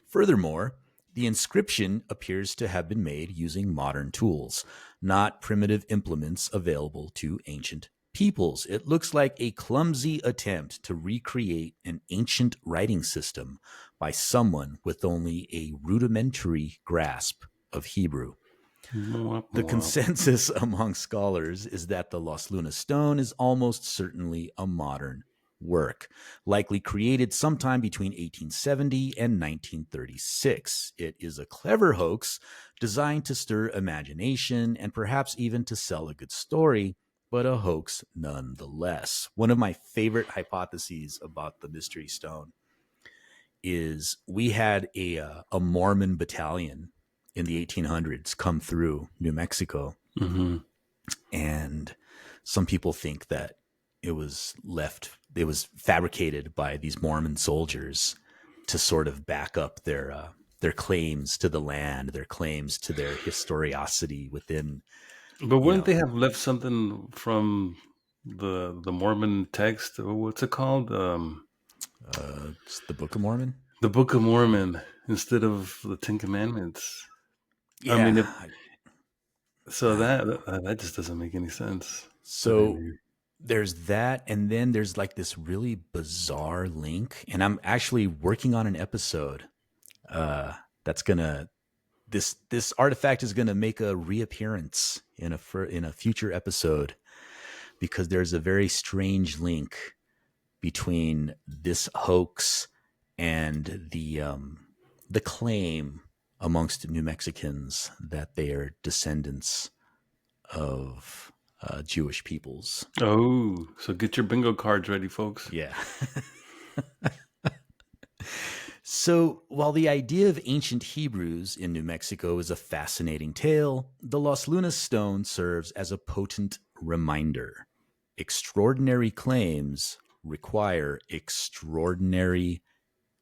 Furthermore, the inscription appears to have been made using modern tools, not primitive implements available to ancient peoples. It looks like a clumsy attempt to recreate an ancient writing system by someone with only a rudimentary grasp of Hebrew. The consensus among scholars is that the Los Lunas stone is almost certainly a modern work, likely created sometime between 1870 and 1936. It is a clever hoax designed to stir imagination and perhaps even to sell a good story, but a hoax nonetheless. One of my favorite hypotheses about the Mystery Stone is we had a Mormon battalion in the 1800s come through New Mexico. And some people think that it was fabricated by these Mormon soldiers to sort of back up their claims to the land, their claims to their historicity within. But wouldn't they have left something from the Mormon text? What's it called? It's the Book of Mormon? The Book of Mormon instead of the Ten Commandments. Yeah. I mean, that just doesn't make any sense. So there's that, and then there's like this really bizarre link, and I'm actually working on an episode that's gonna this artifact is gonna make a reappearance in a future episode, because there's a very strange link between this hoax and the claim amongst New Mexicans that they are descendants of Jewish peoples. Oh, so get your bingo cards ready, folks. Yeah. So while the idea of ancient Hebrews in New Mexico is a fascinating tale, the Los Lunas stone serves as a potent reminder. Extraordinary claims require extraordinary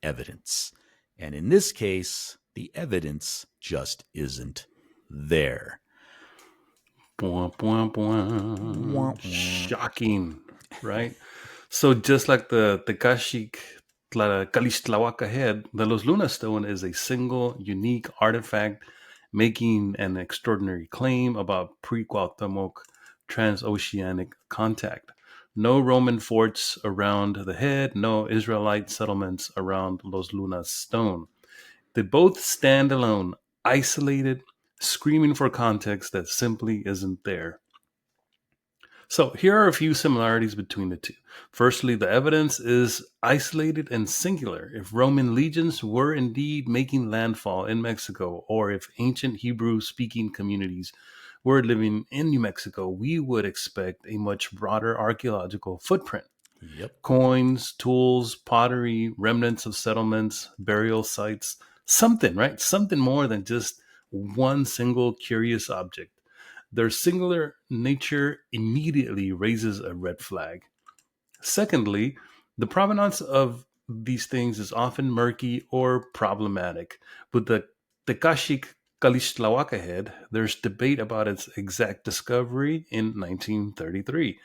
evidence. And in this case, the evidence just isn't there. Shocking, right? So just like the Tecaxic Calixtlahuaca head, the Los Lunas stone is a single, unique artifact making an extraordinary claim about pre-Cuauhtémoc transoceanic contact. No Roman forts around the head, no Israelite settlements around Los Lunas stone. They both stand alone, isolated, screaming for context that simply isn't there. So here are a few similarities between the two. Firstly, the evidence is isolated and singular. If Roman legions were indeed making landfall in Mexico, or if ancient Hebrew-speaking communities were living in New Mexico, we would expect a much broader archaeological footprint. Yep. Coins, tools, pottery, remnants of settlements, burial sites, something, right? Something more than just one single curious object. Their singular nature immediately raises a red flag. Secondly, the provenance of these things is often murky or problematic. With the Tecaxic Calixtlahuaca head, there's debate about its exact discovery in 1933.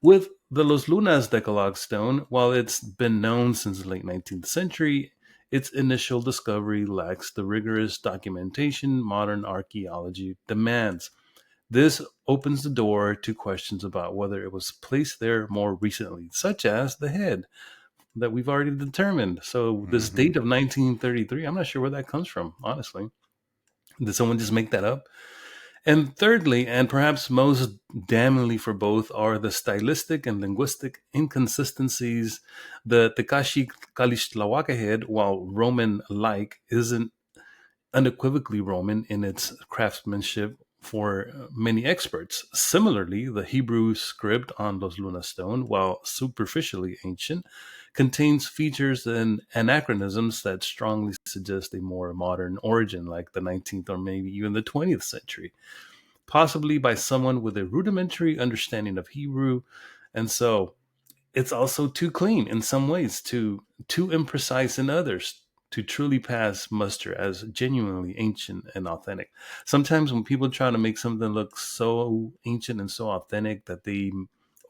With the Los Lunas Decalogue stone, while it's been known since the late 19th century, its initial discovery lacks the rigorous documentation modern archaeology demands. This opens the door to questions about whether it was placed there more recently, such as the head that we've already determined. So this date of 1933, I'm not sure where that comes from, honestly. Did someone just make that up? And thirdly, and perhaps most damningly for both, are the stylistic and linguistic inconsistencies. The Tecaxic Calixtlahuaca head, while Roman-like, isn't unequivocally Roman in its craftsmanship, for many experts. Similarly, the Hebrew script on Los Lunas stone, while superficially ancient, contains features and anachronisms that strongly suggest a more modern origin, like the 19th or maybe even the 20th century, possibly by someone with a rudimentary understanding of Hebrew. And so it's also too clean in some ways, too imprecise in others, to truly pass muster as genuinely ancient and authentic. Sometimes when people try to make something look so ancient and so authentic that they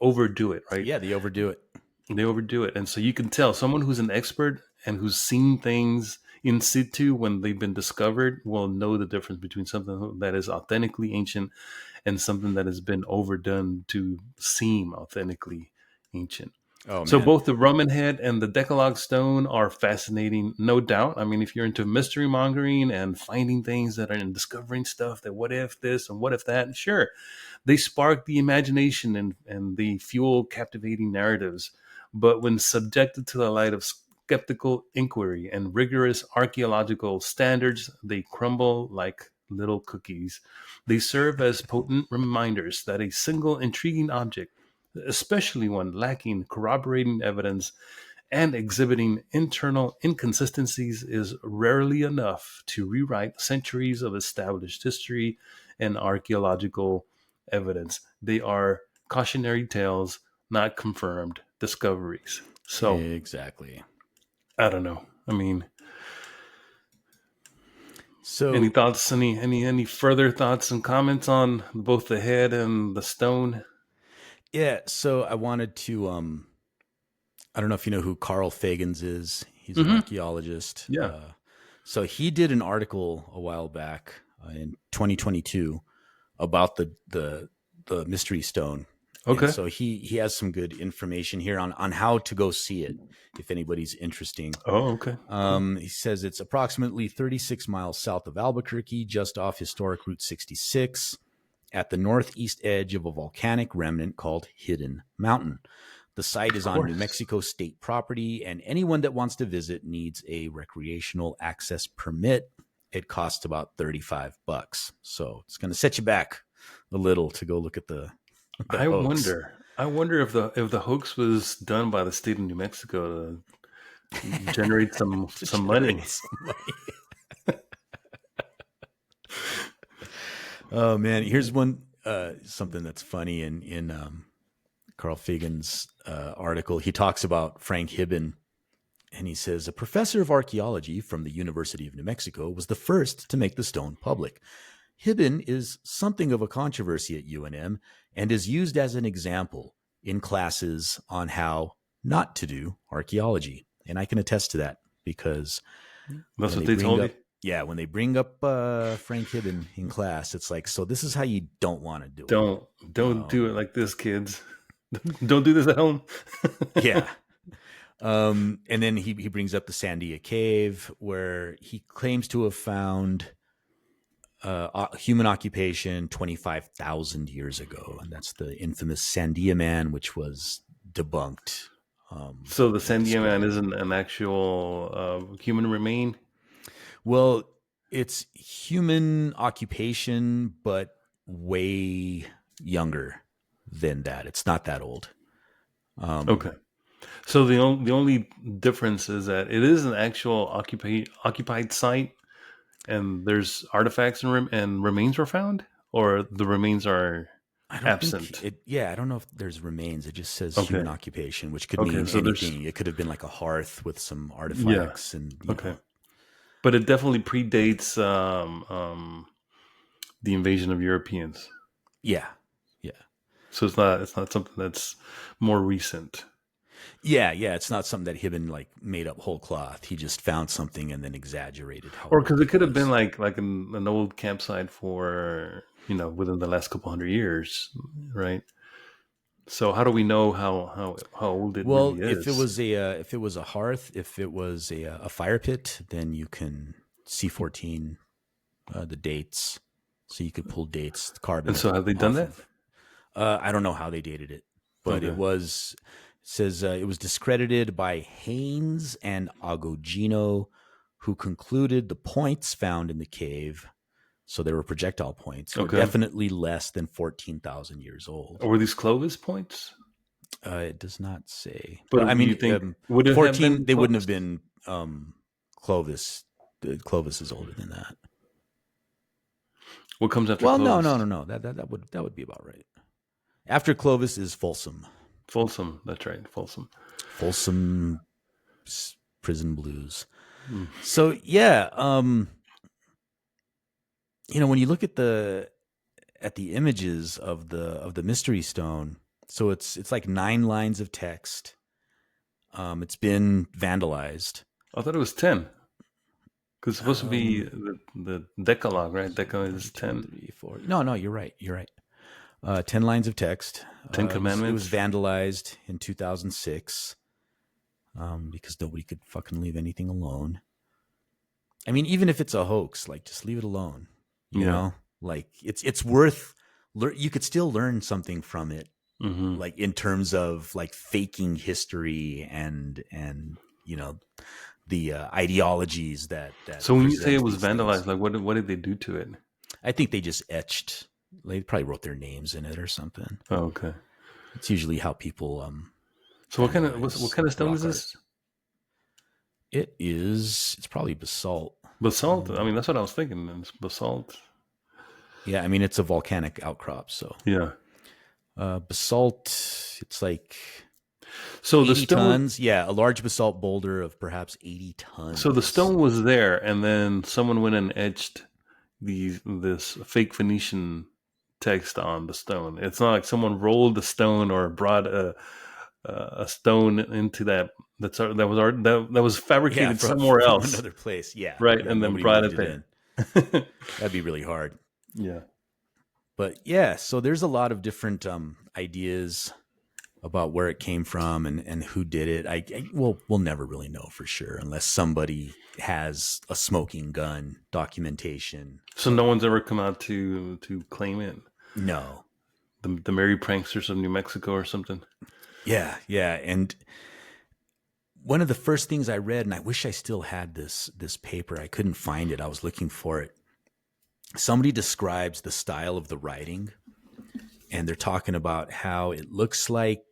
overdo it, right? Yeah, they overdo it. They overdo it. And so you can tell someone who's an expert and who's seen things in situ when they've been discovered will know the difference between something that is authentically ancient and something that has been overdone to seem authentically ancient. Oh, So man. both the Roman head and the Decalogue stone are fascinating, no doubt. I mean, if you're into mystery mongering and finding things that are and discovering stuff that what if this and what if that, sure, they spark the imagination and they fuel captivating narratives. But when subjected to the light of skeptical inquiry and rigorous archaeological standards, they crumble like little cookies. They serve as potent reminders that a single intriguing object, especially one lacking corroborating evidence and exhibiting internal inconsistencies, is rarely enough to rewrite centuries of established history and archaeological evidence. They are cautionary tales, not confirmed discoveries. So, Exactly. I don't know. I mean, So any thoughts? Any further thoughts and comments on both the head and the stone? yeah, so I wanted to I don't know if you know who Carl Fagans is. He's an Mm-hmm. archaeologist. Yeah. So he did an article a while back in 2022 about the mystery stone. Okay. And so he has some good information here on how to go see it if anybody's interesting. Oh, okay. He says it's approximately 36 miles south of Albuquerque, just off historic Route 66, at the northeast edge of a volcanic remnant called Hidden Mountain. The site is on New Mexico state property, and anyone that wants to visit needs a recreational access permit. It costs about $35, so it's going to set you back a little to go look at the I hoax. wonder if the hoax was done by the state of New Mexico to generate some money. Oh man, here's one something that's funny in Carl Fagan's article. He talks about Frank Hibben, and he says a professor of archaeology from the University of New Mexico was the first to make the stone public. Hibben is something of a controversy at UNM and is used as an example in classes on how not to do archaeology. And I can attest to that because That's what they told you. yeah, when they bring up Frank Hibben in class, it's like, so this is how you don't want to do it. Don't do it like this, kids. Don't do this at home. Yeah. And then he brings up the Sandia Cave, where he claims to have found human occupation 25,000 years ago. And that's the infamous Sandia Man, which was debunked. So the Sandia Man isn't an actual human remain? Well, it's human occupation, but way younger than that. It's not that old. Okay. So the only difference is that it is an actual occupied site, and there's artifacts and remains were found, or the remains are absent. I don't know if there's remains. It just says Okay. human occupation, which could Okay, mean so there's- anything. It could have been like a hearth with some artifacts and Okay. know. But it definitely predates the invasion of Europeans. Yeah. So it's not something that's more recent. Yeah. It's not something that Hibben like made up whole cloth. He just found something and then exaggerated. Or because it could have been like an old campsite for, within the last couple hundred years, right? So how do we know how old it really is? if it was a hearth, if it was a fire pit, then you can C14 the dates, so you could pull dates, carbon. And so have they done that? I don't know how they dated it, but Okay. it says it was discredited by Haynes and Agogino, who concluded the points found in the cave So they were projectile points. So Okay. definitely less than 14,000 years old. Or were these Clovis points? It does not say. But I do mean, you think would it have 14. been They wouldn't have Clovis? been Clovis. Clovis is older than that. What comes after Well, Clovis? no. That would be about right. After Clovis is Folsom. Folsom. That's right. Folsom. Folsom Prison Blues. Mm. So yeah, when you look at the images of the Mystery Stone, so it's like 9 lines of text. It's been vandalized. I thought it was 10. Because it's supposed to be the Decalogue, right? Decalogue is 10. 3, 4. No, you're right. 10 lines of text. 10 Commandments. It was vandalized in 2006 because nobody could fucking leave anything alone. I mean, even if it's a hoax, like just leave it alone. You know, like it's worth. You could still learn something from it, like in terms of like faking history and the ideologies that. So when you say it present was these vandalized, things. like what did they do to it? I think they just etched. They probably wrote their names in it or something. Oh, okay. It's usually how people. So what kind of stone is this? It's probably basalt. Basalt. I mean, that's what I was thinking. It's basalt. Yeah, I mean it's a volcanic outcrop, so Yeah. Basalt. It's like So 80 the stone. tons. Yeah, a large basalt boulder of perhaps 80 tons. So the stone was there, and then someone went and etched this fake Phoenician text on the stone. It's not like someone rolled the stone or brought a stone into that was fabricated somewhere from else, another place. Yeah, right? yeah, And then nobody brought moved it there. in. That'd be really hard. Yeah. But yeah, so there's a lot of different ideas about where it came from and who did it. We'll never really know for sure unless somebody has a smoking gun documentation. So no one's ever come out to claim it. No. The Merry Pranksters of New Mexico or something. Yeah. And one of the first things I read, and I wish I still had this paper, I couldn't find it. I was looking for it. Somebody describes the style of the writing, and they're talking about how it looks like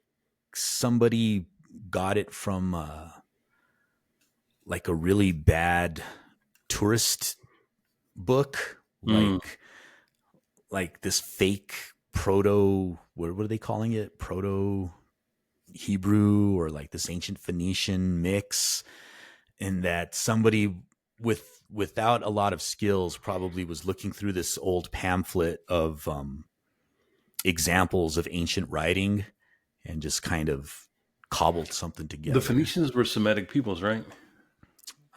somebody got it from like a really bad tourist book, like this fake proto, what are they calling it? Proto Hebrew, or like this ancient Phoenician mix, and that somebody without a lot of skills probably was looking through this old pamphlet of examples of ancient writing and just kind of cobbled something together. The Phoenicians were Semitic peoples, right?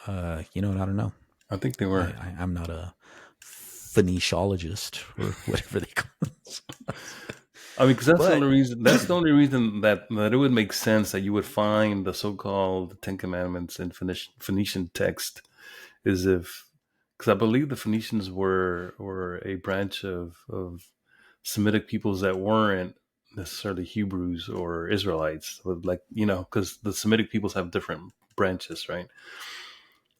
You know what? I don't know. I think they were. I'm not a Phoeniciologist or whatever they call it. I mean, because that's the only reason. That's the only reason that it would make sense that you would find the so-called Ten Commandments in Phoenician text, is if, because I believe the Phoenicians were a branch of Semitic peoples that weren't necessarily Hebrews or Israelites, like, because the Semitic peoples have different branches, right?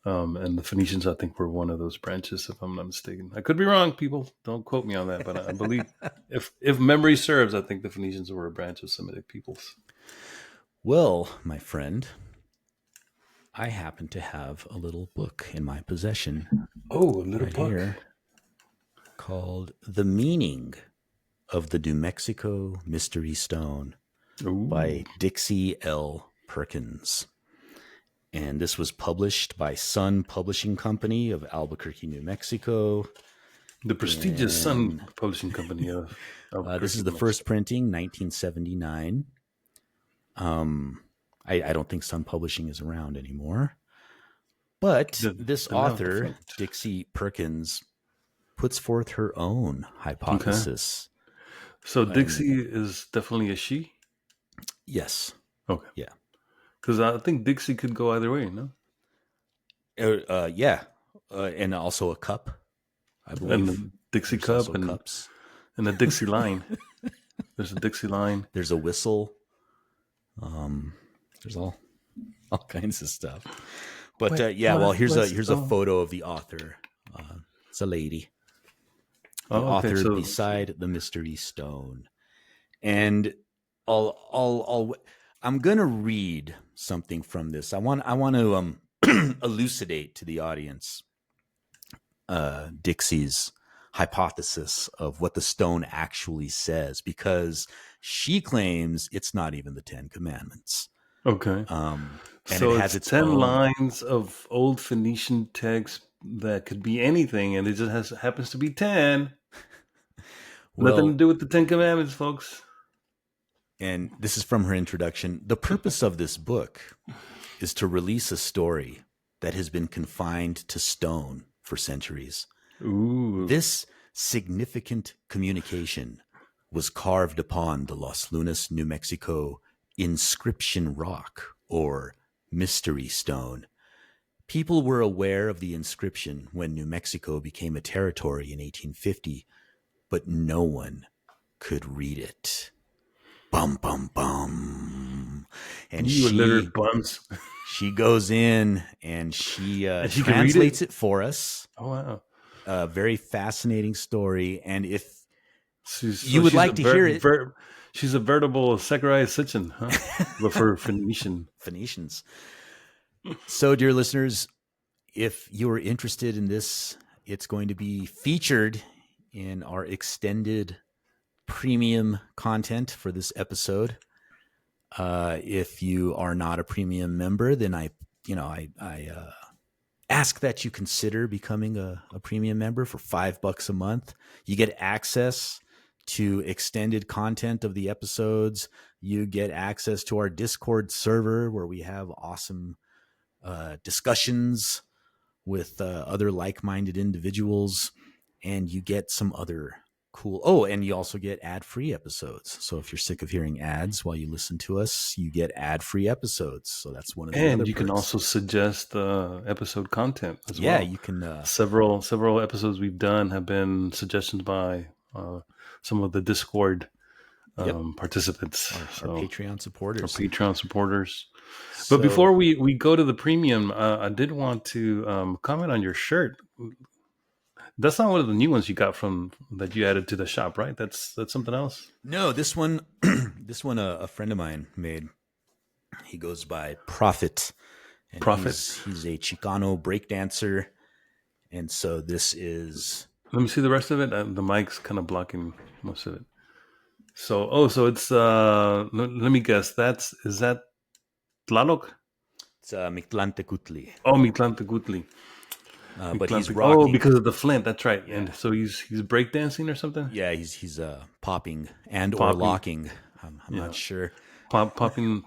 And the Phoenicians, I think, were one of those branches, if I'm not mistaken. I could be wrong, people. Don't quote me on that, but I believe, if memory serves, I think the Phoenicians were a branch of Semitic peoples. Well, my friend, I happen to have a little book in my possession. Oh, a little book here called "The Meaning of the New Mexico Mystery Stone" by Dixie L. Perkins. And this was published by Sun Publishing Company of Albuquerque, New Mexico. The prestigious Sun Publishing Company of Albuquerque. This is the first printing, 1979. I don't think Sun Publishing is around anymore. But this author, Dixie Perkins, puts forth her own hypothesis. Okay. So Dixie is definitely a she? Yes. Okay. Yeah. Because I think Dixie could go either way, no? Yeah. And also a cup, I believe. And the Dixie cup and cups. And the Dixie line. There's a Dixie line. There's a whistle. There's all kinds of stuff. But here's a photo of the author. It's a lady. the Oh, okay. author So beside the Mystery Stone. And I'll I'm gonna read something from this. I want to elucidate to the audience Dixie's hypothesis of what the stone actually says, because she claims it's not even the Ten Commandments. okay. And it So has it's its 10 own. lines of old Phoenician text that could be anything, and it just happens to be 10. Nothing to Well, do with the 10 Commandments, folks. and this is from her introduction. The purpose of this book is to release a story that has been confined to stone for centuries. Ooh. This significant communication was carved upon the Los Lunas, New Mexico inscription rock, or mystery stone. People were aware of the inscription when New Mexico became a territory in 1850, but no one could read it. Bum, bum, bum. And You illiterate bums. she goes in and she And she can read translates it? it for us. Oh, wow. A very fascinating story. And if She's like to hear it, she's a veritable Zechariah Sitchin, huh? But for Phoenician. Phoenicians. So, dear listeners, if you are interested in this, it's going to be featured in our extended premium content for this episode. If you are not a premium member, then I ask that you consider becoming a premium member for $5 a month. You get access to extended content of the episodes. You get access to our Discord server where we have awesome discussions with other like-minded individuals, and you get some other cool. Oh, and you also get ad-free episodes. So if you're sick of hearing ads while you listen to us, you get ad-free episodes. So that's one of the And other you can perks. also suggest episode content as well. Yeah, you can. Several episodes we've done have been suggestions by some of the Discord participants. Our Patreon supporters. Our Patreon supporters. So, But before we go to the premium, I did want to comment on your shirt. That's not one of the new ones you got that you added to the shop, right? That's something else. No, this one, a friend of mine made. He goes by Prophet. And He's a Chicano breakdancer, and so this is. Let me see the rest of it. The mic's kind of blocking most of it. So it's. Let me guess. Is that Tlaloc? It's Mictlantecutli. Oh, Mictlantecutli. But he's rocking. Oh, because of the flint. That's right. Yeah. And so he's breakdancing or something. Yeah, he's popping or locking. I'm not sure. Popping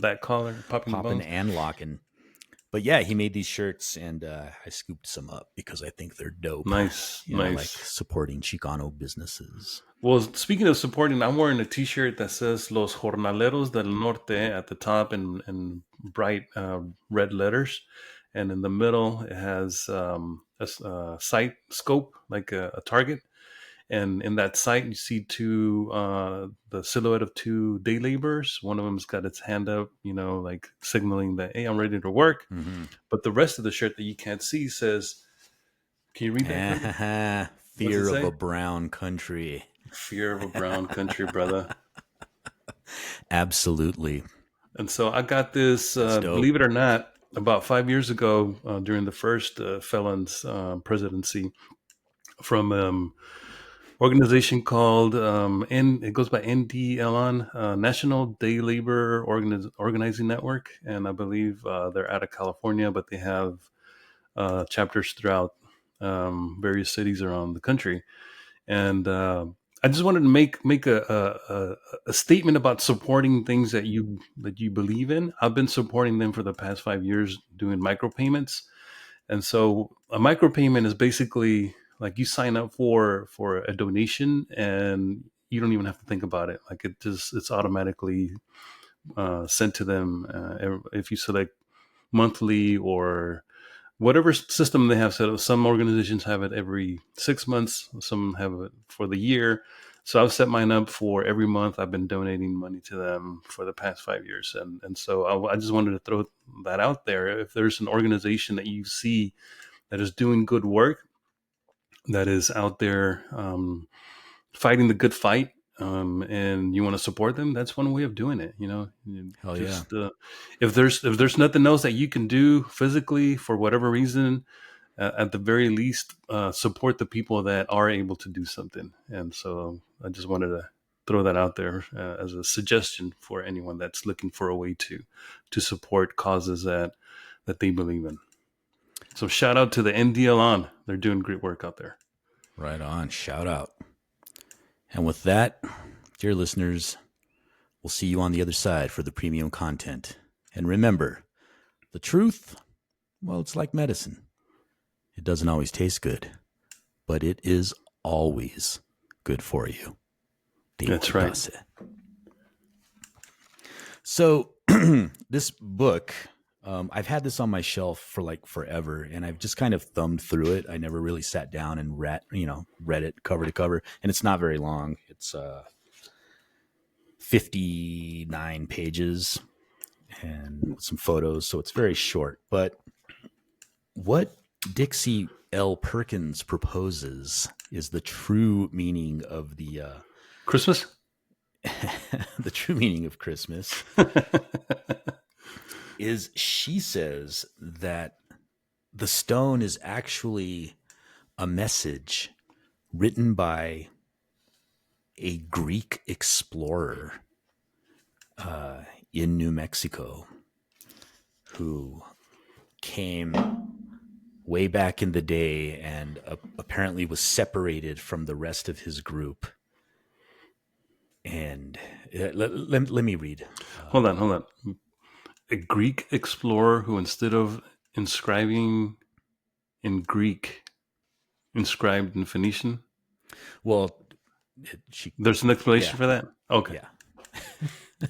that collar, popping and locking. But yeah, he made these shirts, and I scooped some up because I think they're dope. Nice. Like supporting Chicano businesses. Well, speaking of supporting, I'm wearing a T-shirt that says "Los Jornaleros del Norte" at the top in bright red letters, and in the middle it has a sight scope, like a target. And in that sight, you see the silhouette of two day laborers. One of them's got its hand up, like signaling that, hey, I'm ready to work. Mm-hmm. But the rest of the shirt that you can't see says, can you read that? Fear of a brown country. Fear of a brown country, brother. Absolutely. And so I got this, believe it or not, about 5 years ago during the first felon's presidency from organization called it goes by NDLON, National Day Labor Organizing Network, and I believe they're out of California, but they have chapters throughout various cities around the country. And I just wanted to make a statement about supporting things that you believe in. I've been supporting them for the past 5 years doing micropayments, and so a micropayment is basically like you sign up for a donation and you don't even have to think about it. Like it's automatically sent to them if you select monthly or whatever system they have set up. Some organizations have it every 6 months. Some have it for the year. So I've set mine up for every month. I've been donating money to them for the past 5 years. And so I just wanted to throw that out there. If there's an organization that you see that is doing good work, that is out there fighting the good fight, and you want to support them, that's one way of doing it. Hell yeah. Just if there's nothing else that you can do physically for whatever reason, at the very least, support the people that are able to do something. And so I just wanted to throw that out there as a suggestion for anyone that's looking for a way to support causes that they believe in. So shout out to the NDLON. They're doing great work out there. Right on. Shout out. And with that, dear listeners, we'll see you on the other side for the premium content. And remember, the truth, well, it's like medicine. It doesn't always taste good, but it is always good for you. That's right. So this book, I've had this on my shelf for like forever, and I've just kind of thumbed through it. I never really sat down and read it cover to cover, and it's not very long. It's 59 pages and some photos, so it's very short. But what Dixie L. Perkins proposes is the true meaning of the Christmas? the true meaning of Christmas is, she says that the stone is actually a message written by a Greek explorer in New Mexico who came way back in the day and apparently was separated from the rest of his group. And let me read. Hold on. A Greek explorer who, instead of inscribing in Greek, inscribed in Phoenician? Well, there's an explanation for that? Okay. Yeah.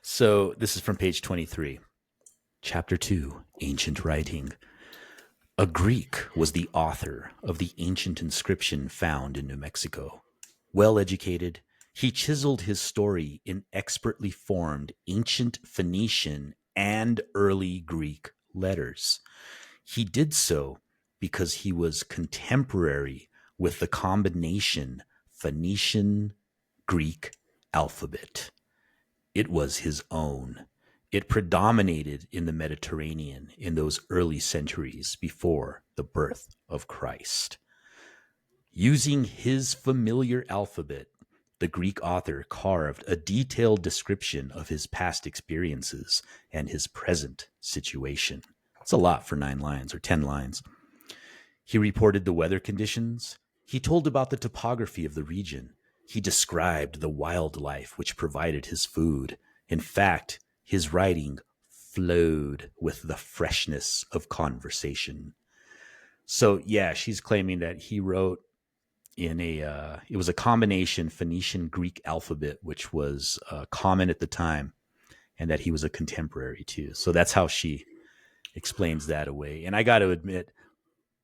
So this is from page 23. Chapter 2, Ancient Writing. A Greek was the author of the ancient inscription found in New Mexico. Well educated, he chiseled his story in expertly formed ancient Phoenician and early Greek letters. He did so because he was contemporary with the combination Phoenician-Greek alphabet. It was his own. It predominated in the Mediterranean in those early centuries before the birth of Christ. Using his familiar alphabet, the Greek author carved a detailed description of his past experiences and his present situation. It's a lot for 9 lines or 10 lines. He reported the weather conditions. He told about the topography of the region. He described the wildlife which provided his food. In fact, his writing flowed with the freshness of conversation. So, yeah, she's claiming that he wrote in it was a combination Phoenician Greek alphabet, which was common at the time, and that he was a contemporary too. So that's how she explains that away. And I got to admit,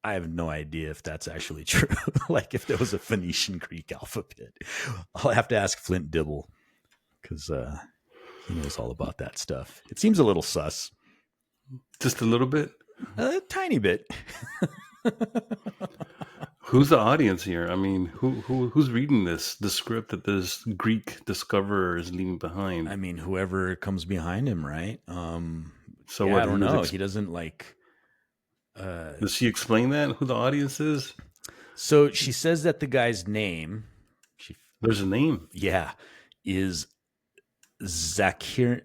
I have no idea if that's actually true. Like if there was a Phoenician Greek alphabet, I'll have to ask Flint Dibble because he knows all about that stuff. It seems a little sus. Just a little bit? A tiny bit. Who's the audience here? I mean, who's reading the script that this Greek discoverer is leaving behind? I mean, whoever comes behind him, right? So yeah, what? I don't know. He doesn't like. Does she explain that? Who the audience is? So she says that the guy's name. There's a name. Yeah, is Zacchaneros,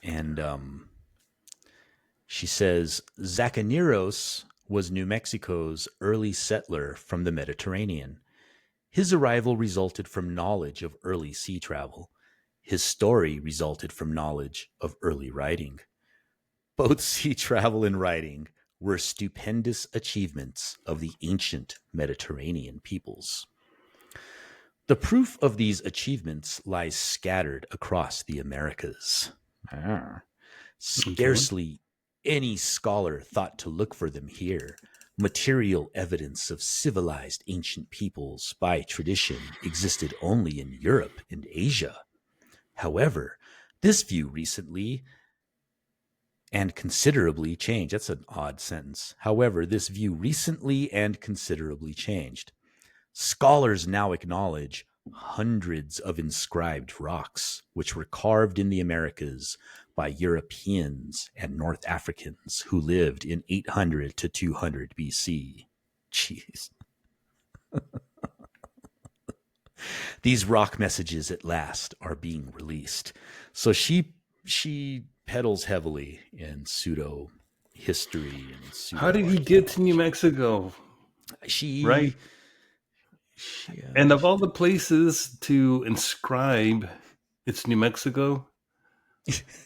and she says Zacchaneros was New Mexico's early settler from the Mediterranean. His arrival resulted from knowledge of early sea travel. His story resulted from knowledge of early writing. Both sea travel and writing were stupendous achievements of the ancient Mediterranean peoples. The proof of these achievements lies scattered across the Americas. Scarcely any scholar thought to look for them here. Material evidence of civilized ancient peoples by tradition existed only in Europe and Asia. However, this view recently and considerably changed. That's an odd sentence. However, this view recently and considerably changed. Scholars now acknowledge hundreds of inscribed rocks, which were carved in the Americas by Europeans and North Africans who lived in 800 to 200 BC. Jeez. These rock messages at last are being released. So she peddles heavily in pseudo history and pseudo. How did he get to New Mexico? Right. And of all the places to inscribe, it's New Mexico,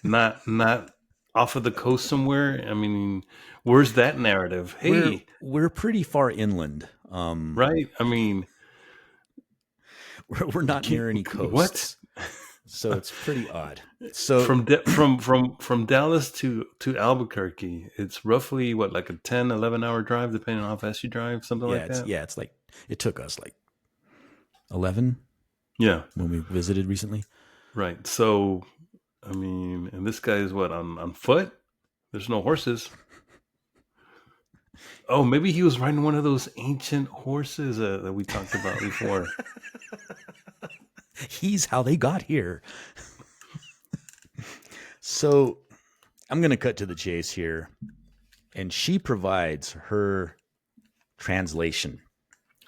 not off of the coast somewhere. I mean, where's that narrative? Hey, we're pretty far inland, right? I mean, we're not near any coasts. What? So it's pretty odd. So from Dallas to Albuquerque, it's roughly what, like a 10, 11-hour drive, depending on how fast you drive, something like that. Yeah, it's like it took us like 11. Yeah, when we visited recently. Right. So, I mean, and this guy is what, on foot? There's no horses. Oh, maybe he was riding one of those ancient horses that we talked about before. He's how they got here. So I'm going to cut to the chase here. And she provides her translation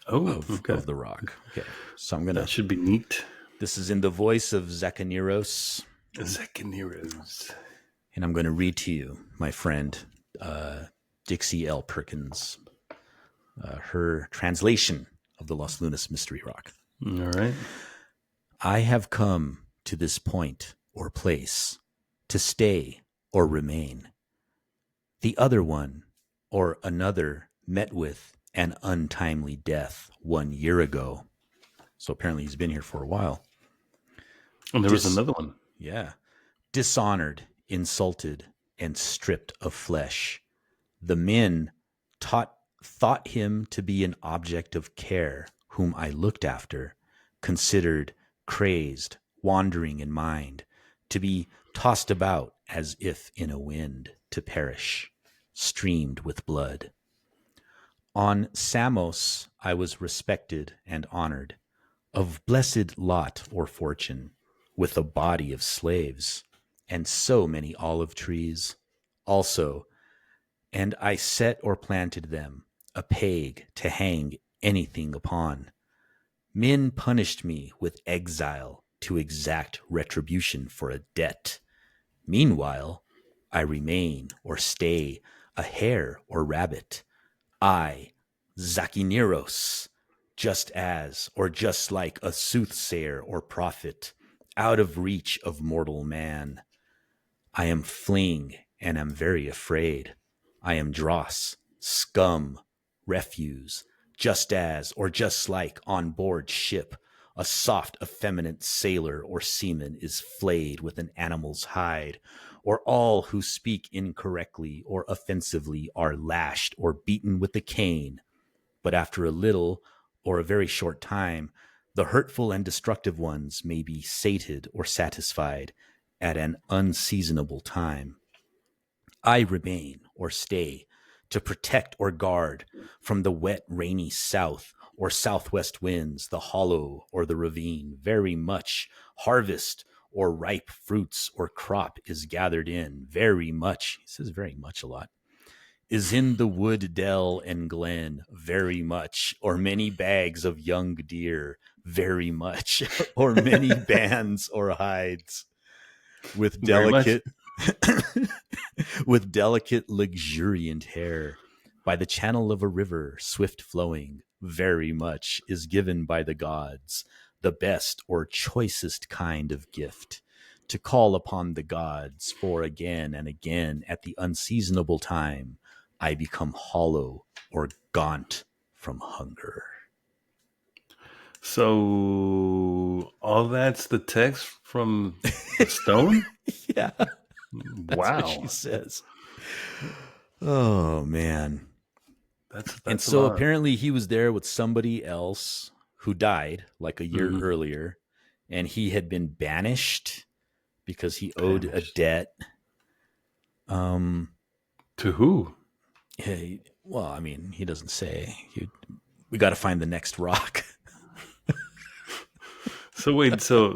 of the rock. Okay. So I'm going to... That should be neat. This is in the voice of Zacaniros. And I'm going to read to you, my friend, Dixie L. Perkins, her translation of the Los Lunas Mystery Rock. All right. I have come to this point or place to stay or remain. The other one or another met with an untimely death 1 year ago. So apparently he's been here for a while. And there was another one. Yeah. Dishonored, insulted, and stripped of flesh. The men thought him to be an object of care, whom I looked after, considered crazed, wandering in mind, to be tossed about as if in a wind, to perish, streamed with blood. On Samos I was respected and honored, of blessed lot or fortune, with a body of slaves, and so many olive trees, also, and I set or planted them, a peg to hang anything upon. Men punished me with exile to exact retribution for a debt. Meanwhile, I remain or stay a hare or rabbit. I, Zacaniros, just as or just like a soothsayer or prophet, out of reach of mortal man. I am fling and am very afraid. I am dross, scum, refuse, just as or just like on board ship, a soft effeminate sailor or seaman is flayed with an animal's hide, or all who speak incorrectly or offensively are lashed or beaten with the cane. But after a little or a very short time, the hurtful and destructive ones may be sated or satisfied at an unseasonable time. I remain or stay to protect or guard from the wet, rainy south or southwest winds, the hollow or the ravine. Very much harvest or ripe fruits or crop is gathered in. Very much, he says very much a lot, is in the wood, dell, and glen. Very much, or many bags of young deer. Very much, or many bands or hides with delicate with delicate luxuriant hair by the channel of a river swift flowing. Very much is given by the gods, the best or choicest kind of gift, to call upon the gods, for again and again at the unseasonable time I become hollow or gaunt from hunger. So all that's the text from the stone? Yeah. That's Wow. what she says. Oh, man. That's and so apparently he was there with somebody else who died like a year earlier, and he had been banished because he owed a debt. Um, To who? hey, well, I mean, he doesn't say. We got to find the next rock. So wait, so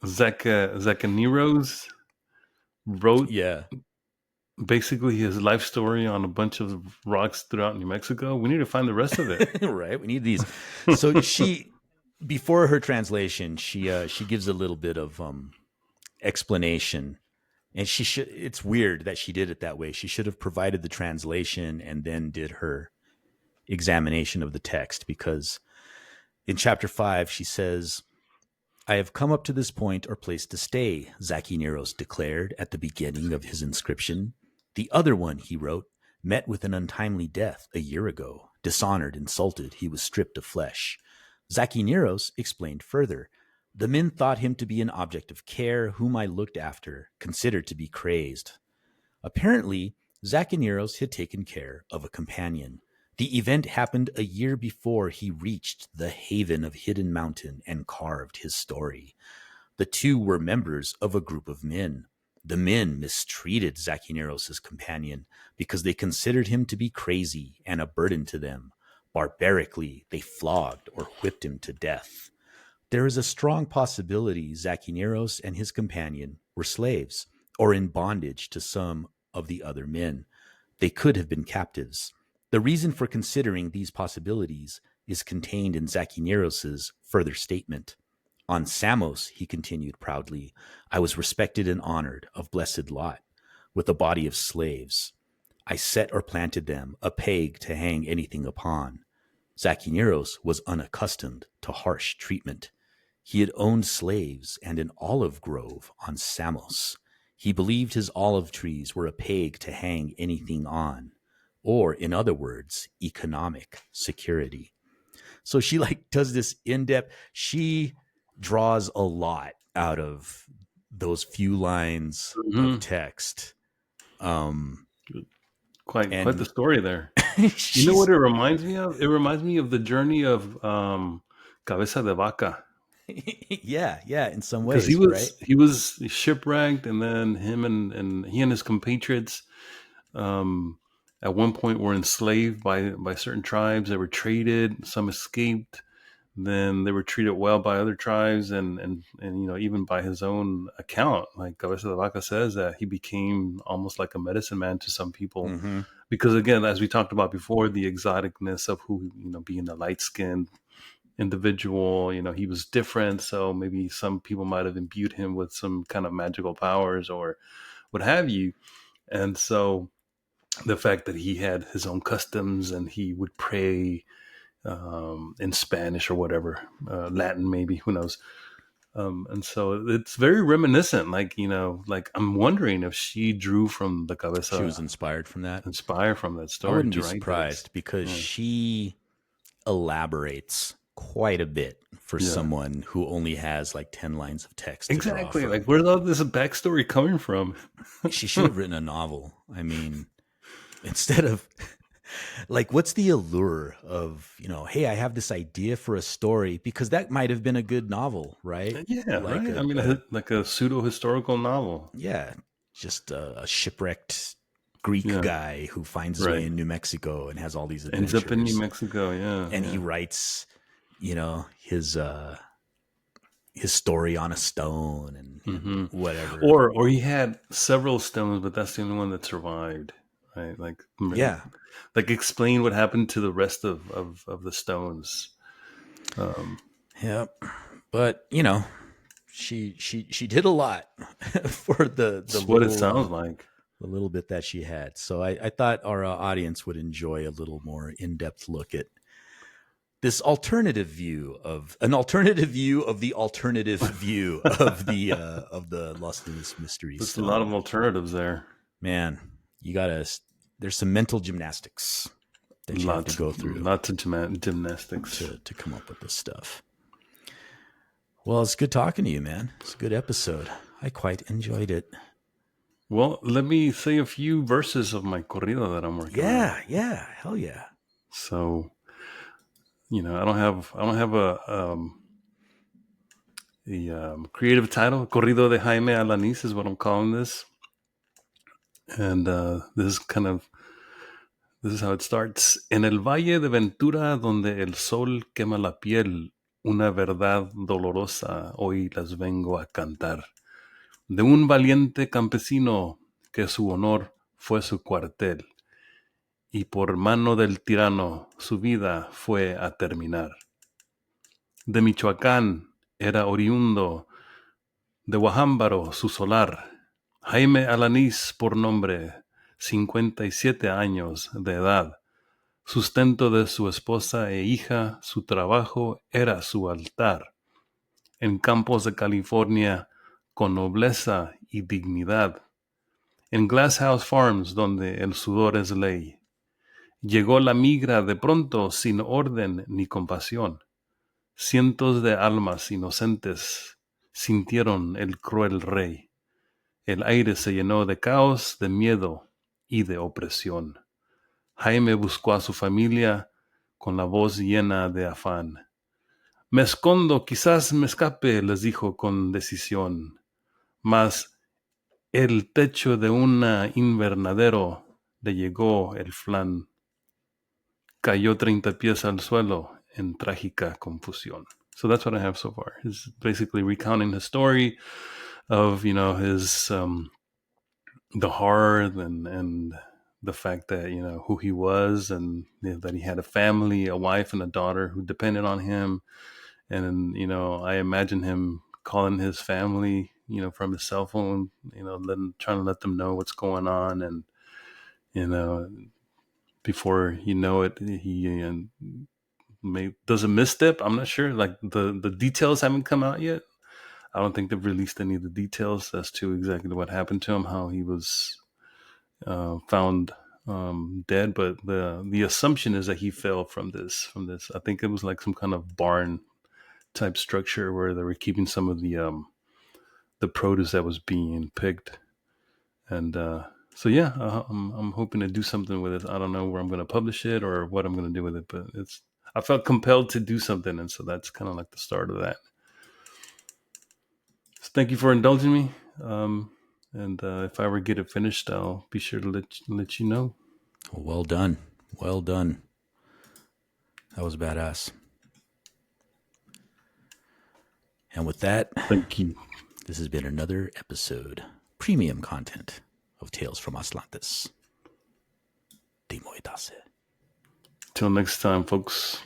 Zacaniros wrote Yeah, basically his life story on a bunch of rocks throughout New Mexico. We need to find the rest of it. right. We need these. So before her translation, she gives a little bit of explanation, and she should. It's weird that she did it that way. She should have provided the translation and then did her examination of the text, because in chapter 5 she says, "I have come up to this point or place to stay," Zacchaeus declared at the beginning of his inscription. "The other one," he wrote, "met with an untimely death a year ago. Dishonored, insulted, he was stripped of flesh." Zacchaeus explained further, "The men thought him to be an object of care, whom I looked after, considered to be crazed." Apparently, Zacchaeus had taken care of a companion. The event happened a year before he reached the haven of Hidden Mountain and carved his story. The two were members of a group of men. The men mistreated Zacchaeus' companion because they considered him to be crazy and a burden to them. Barbarically, they flogged or whipped him to death. There is a strong possibility Zacchaeus and his companion were slaves or in bondage to some of the other men. They could have been captives. The reason for considering these possibilities is contained in Zacchaeus' further statement. "On Samos," he continued proudly, "I was respected and honored, of blessed lot, with a body of slaves. I set or planted them, a peg to hang anything upon." Zacchaeus was unaccustomed to harsh treatment. He had owned slaves and an olive grove on Samos. He believed his olive trees were a peg to hang anything on, or in other words, economic security. So she does this in-depth, she draws a lot out of those few lines of text. Quite the story there. You know what it reminds me of? It reminds me of the journey of Cabeza de Vaca. Yeah, in some Because ways, right? he was shipwrecked, and then him and he and his compatriots at one point were enslaved by certain tribes. They were traded. Some escaped. Then they were treated well by other tribes, and even by his own account, like Cabeza de Vaca says, that he became almost like a medicine man to some people, because again, as we talked about before, the exoticness of who, being a light skinned individual, he was different, so maybe some people might have imbued him with some kind of magical powers or what have you. And so the fact that he had his own customs and he would pray in Spanish or whatever, Latin maybe, who knows. And so it's very reminiscent, like I'm wondering if she drew from the Cabeza. She was inspired from that story. I wouldn't be surprised, because she elaborates quite a bit for someone who only has like 10 lines of text. Exactly. Like, where's all this backstory coming from? She should have written a novel. I mean, instead of like, what's the allure of, hey, I have this idea for a story, because that might have been a good novel, right? Yeah, like right. Like a pseudo historical novel. Yeah, just a shipwrecked Greek guy who finds his way in New Mexico and has all these adventures. Ends up in New Mexico, yeah. And he writes, his story on a stone and whatever. Or he had several stones, but that's the only one that survived, right? Like, like explain what happened to the rest of the stones. Yep. But she did a lot for the what it sounds like. The little bit that she had. So I thought our audience would enjoy a little more in-depth look at this alternative view of the alternative view of the Los Lunas mysteries. There's a lot of alternatives there. Man, there's some mental gymnastics that you have to go through. Lots of gymnastics to come up with this stuff. Well, it's good talking to you, man. It's a good episode. I quite enjoyed it. Well, let me say a few verses of my corrido that I'm working on. Yeah, hell yeah. So, I don't have a creative title. Corrido de Jaime Alaniz is what I'm calling this. And this is how it starts. En el valle de Ventura, donde el sol quema la piel, una verdad dolorosa hoy las vengo a cantar. De un valiente campesino que su honor fue su cuartel, y por mano del tirano su vida fue a terminar. De Michoacán era oriundo, de Guajámbaro su solar, Jaime Alaniz por nombre, 57 años de edad, sustento de su esposa e hija, su trabajo era su altar. En campos de California, con nobleza y dignidad. En Glass House Farms, donde el sudor es ley. Llegó la migra de pronto, sin orden ni compasión. Cientos de almas inocentes sintieron el cruel rey. El aire se llenó de caos, de miedo y de opresión. Jaime buscó a su familia con la voz llena de afán. Me escondo, quizás me escape, les dijo con decisión. Mas el techo de un invernadero le llegó el flan. Cayó 30 pies al suelo en trágica confusión. So that's what I have so far. It's basically recounting the story of, his the horror and the fact that, who he was, and that he had a family, a wife and a daughter who depended on him. And, I imagine him calling his family, from his cell phone, trying to let them know what's going on. And, before you know it, he does a misstep. I'm not sure. Like the details haven't come out yet. I don't think they've released any of the details as to exactly what happened to him, how he was found dead. But the assumption is that he fell from this. I think it was like some kind of barn type structure where they were keeping some of the produce that was being picked. And so yeah, I'm hoping to do something with it. I don't know where I'm going to publish it or what I'm going to do with it, but I felt compelled to do something, and so that's kind of like the start of that. So thank you for indulging me. And if I ever get it finished, I'll be sure to let you know. Well done. Well done. That was badass. And with that, Thank you. This has been another episode, premium content of Tales from Aztlantis. Till next time, folks.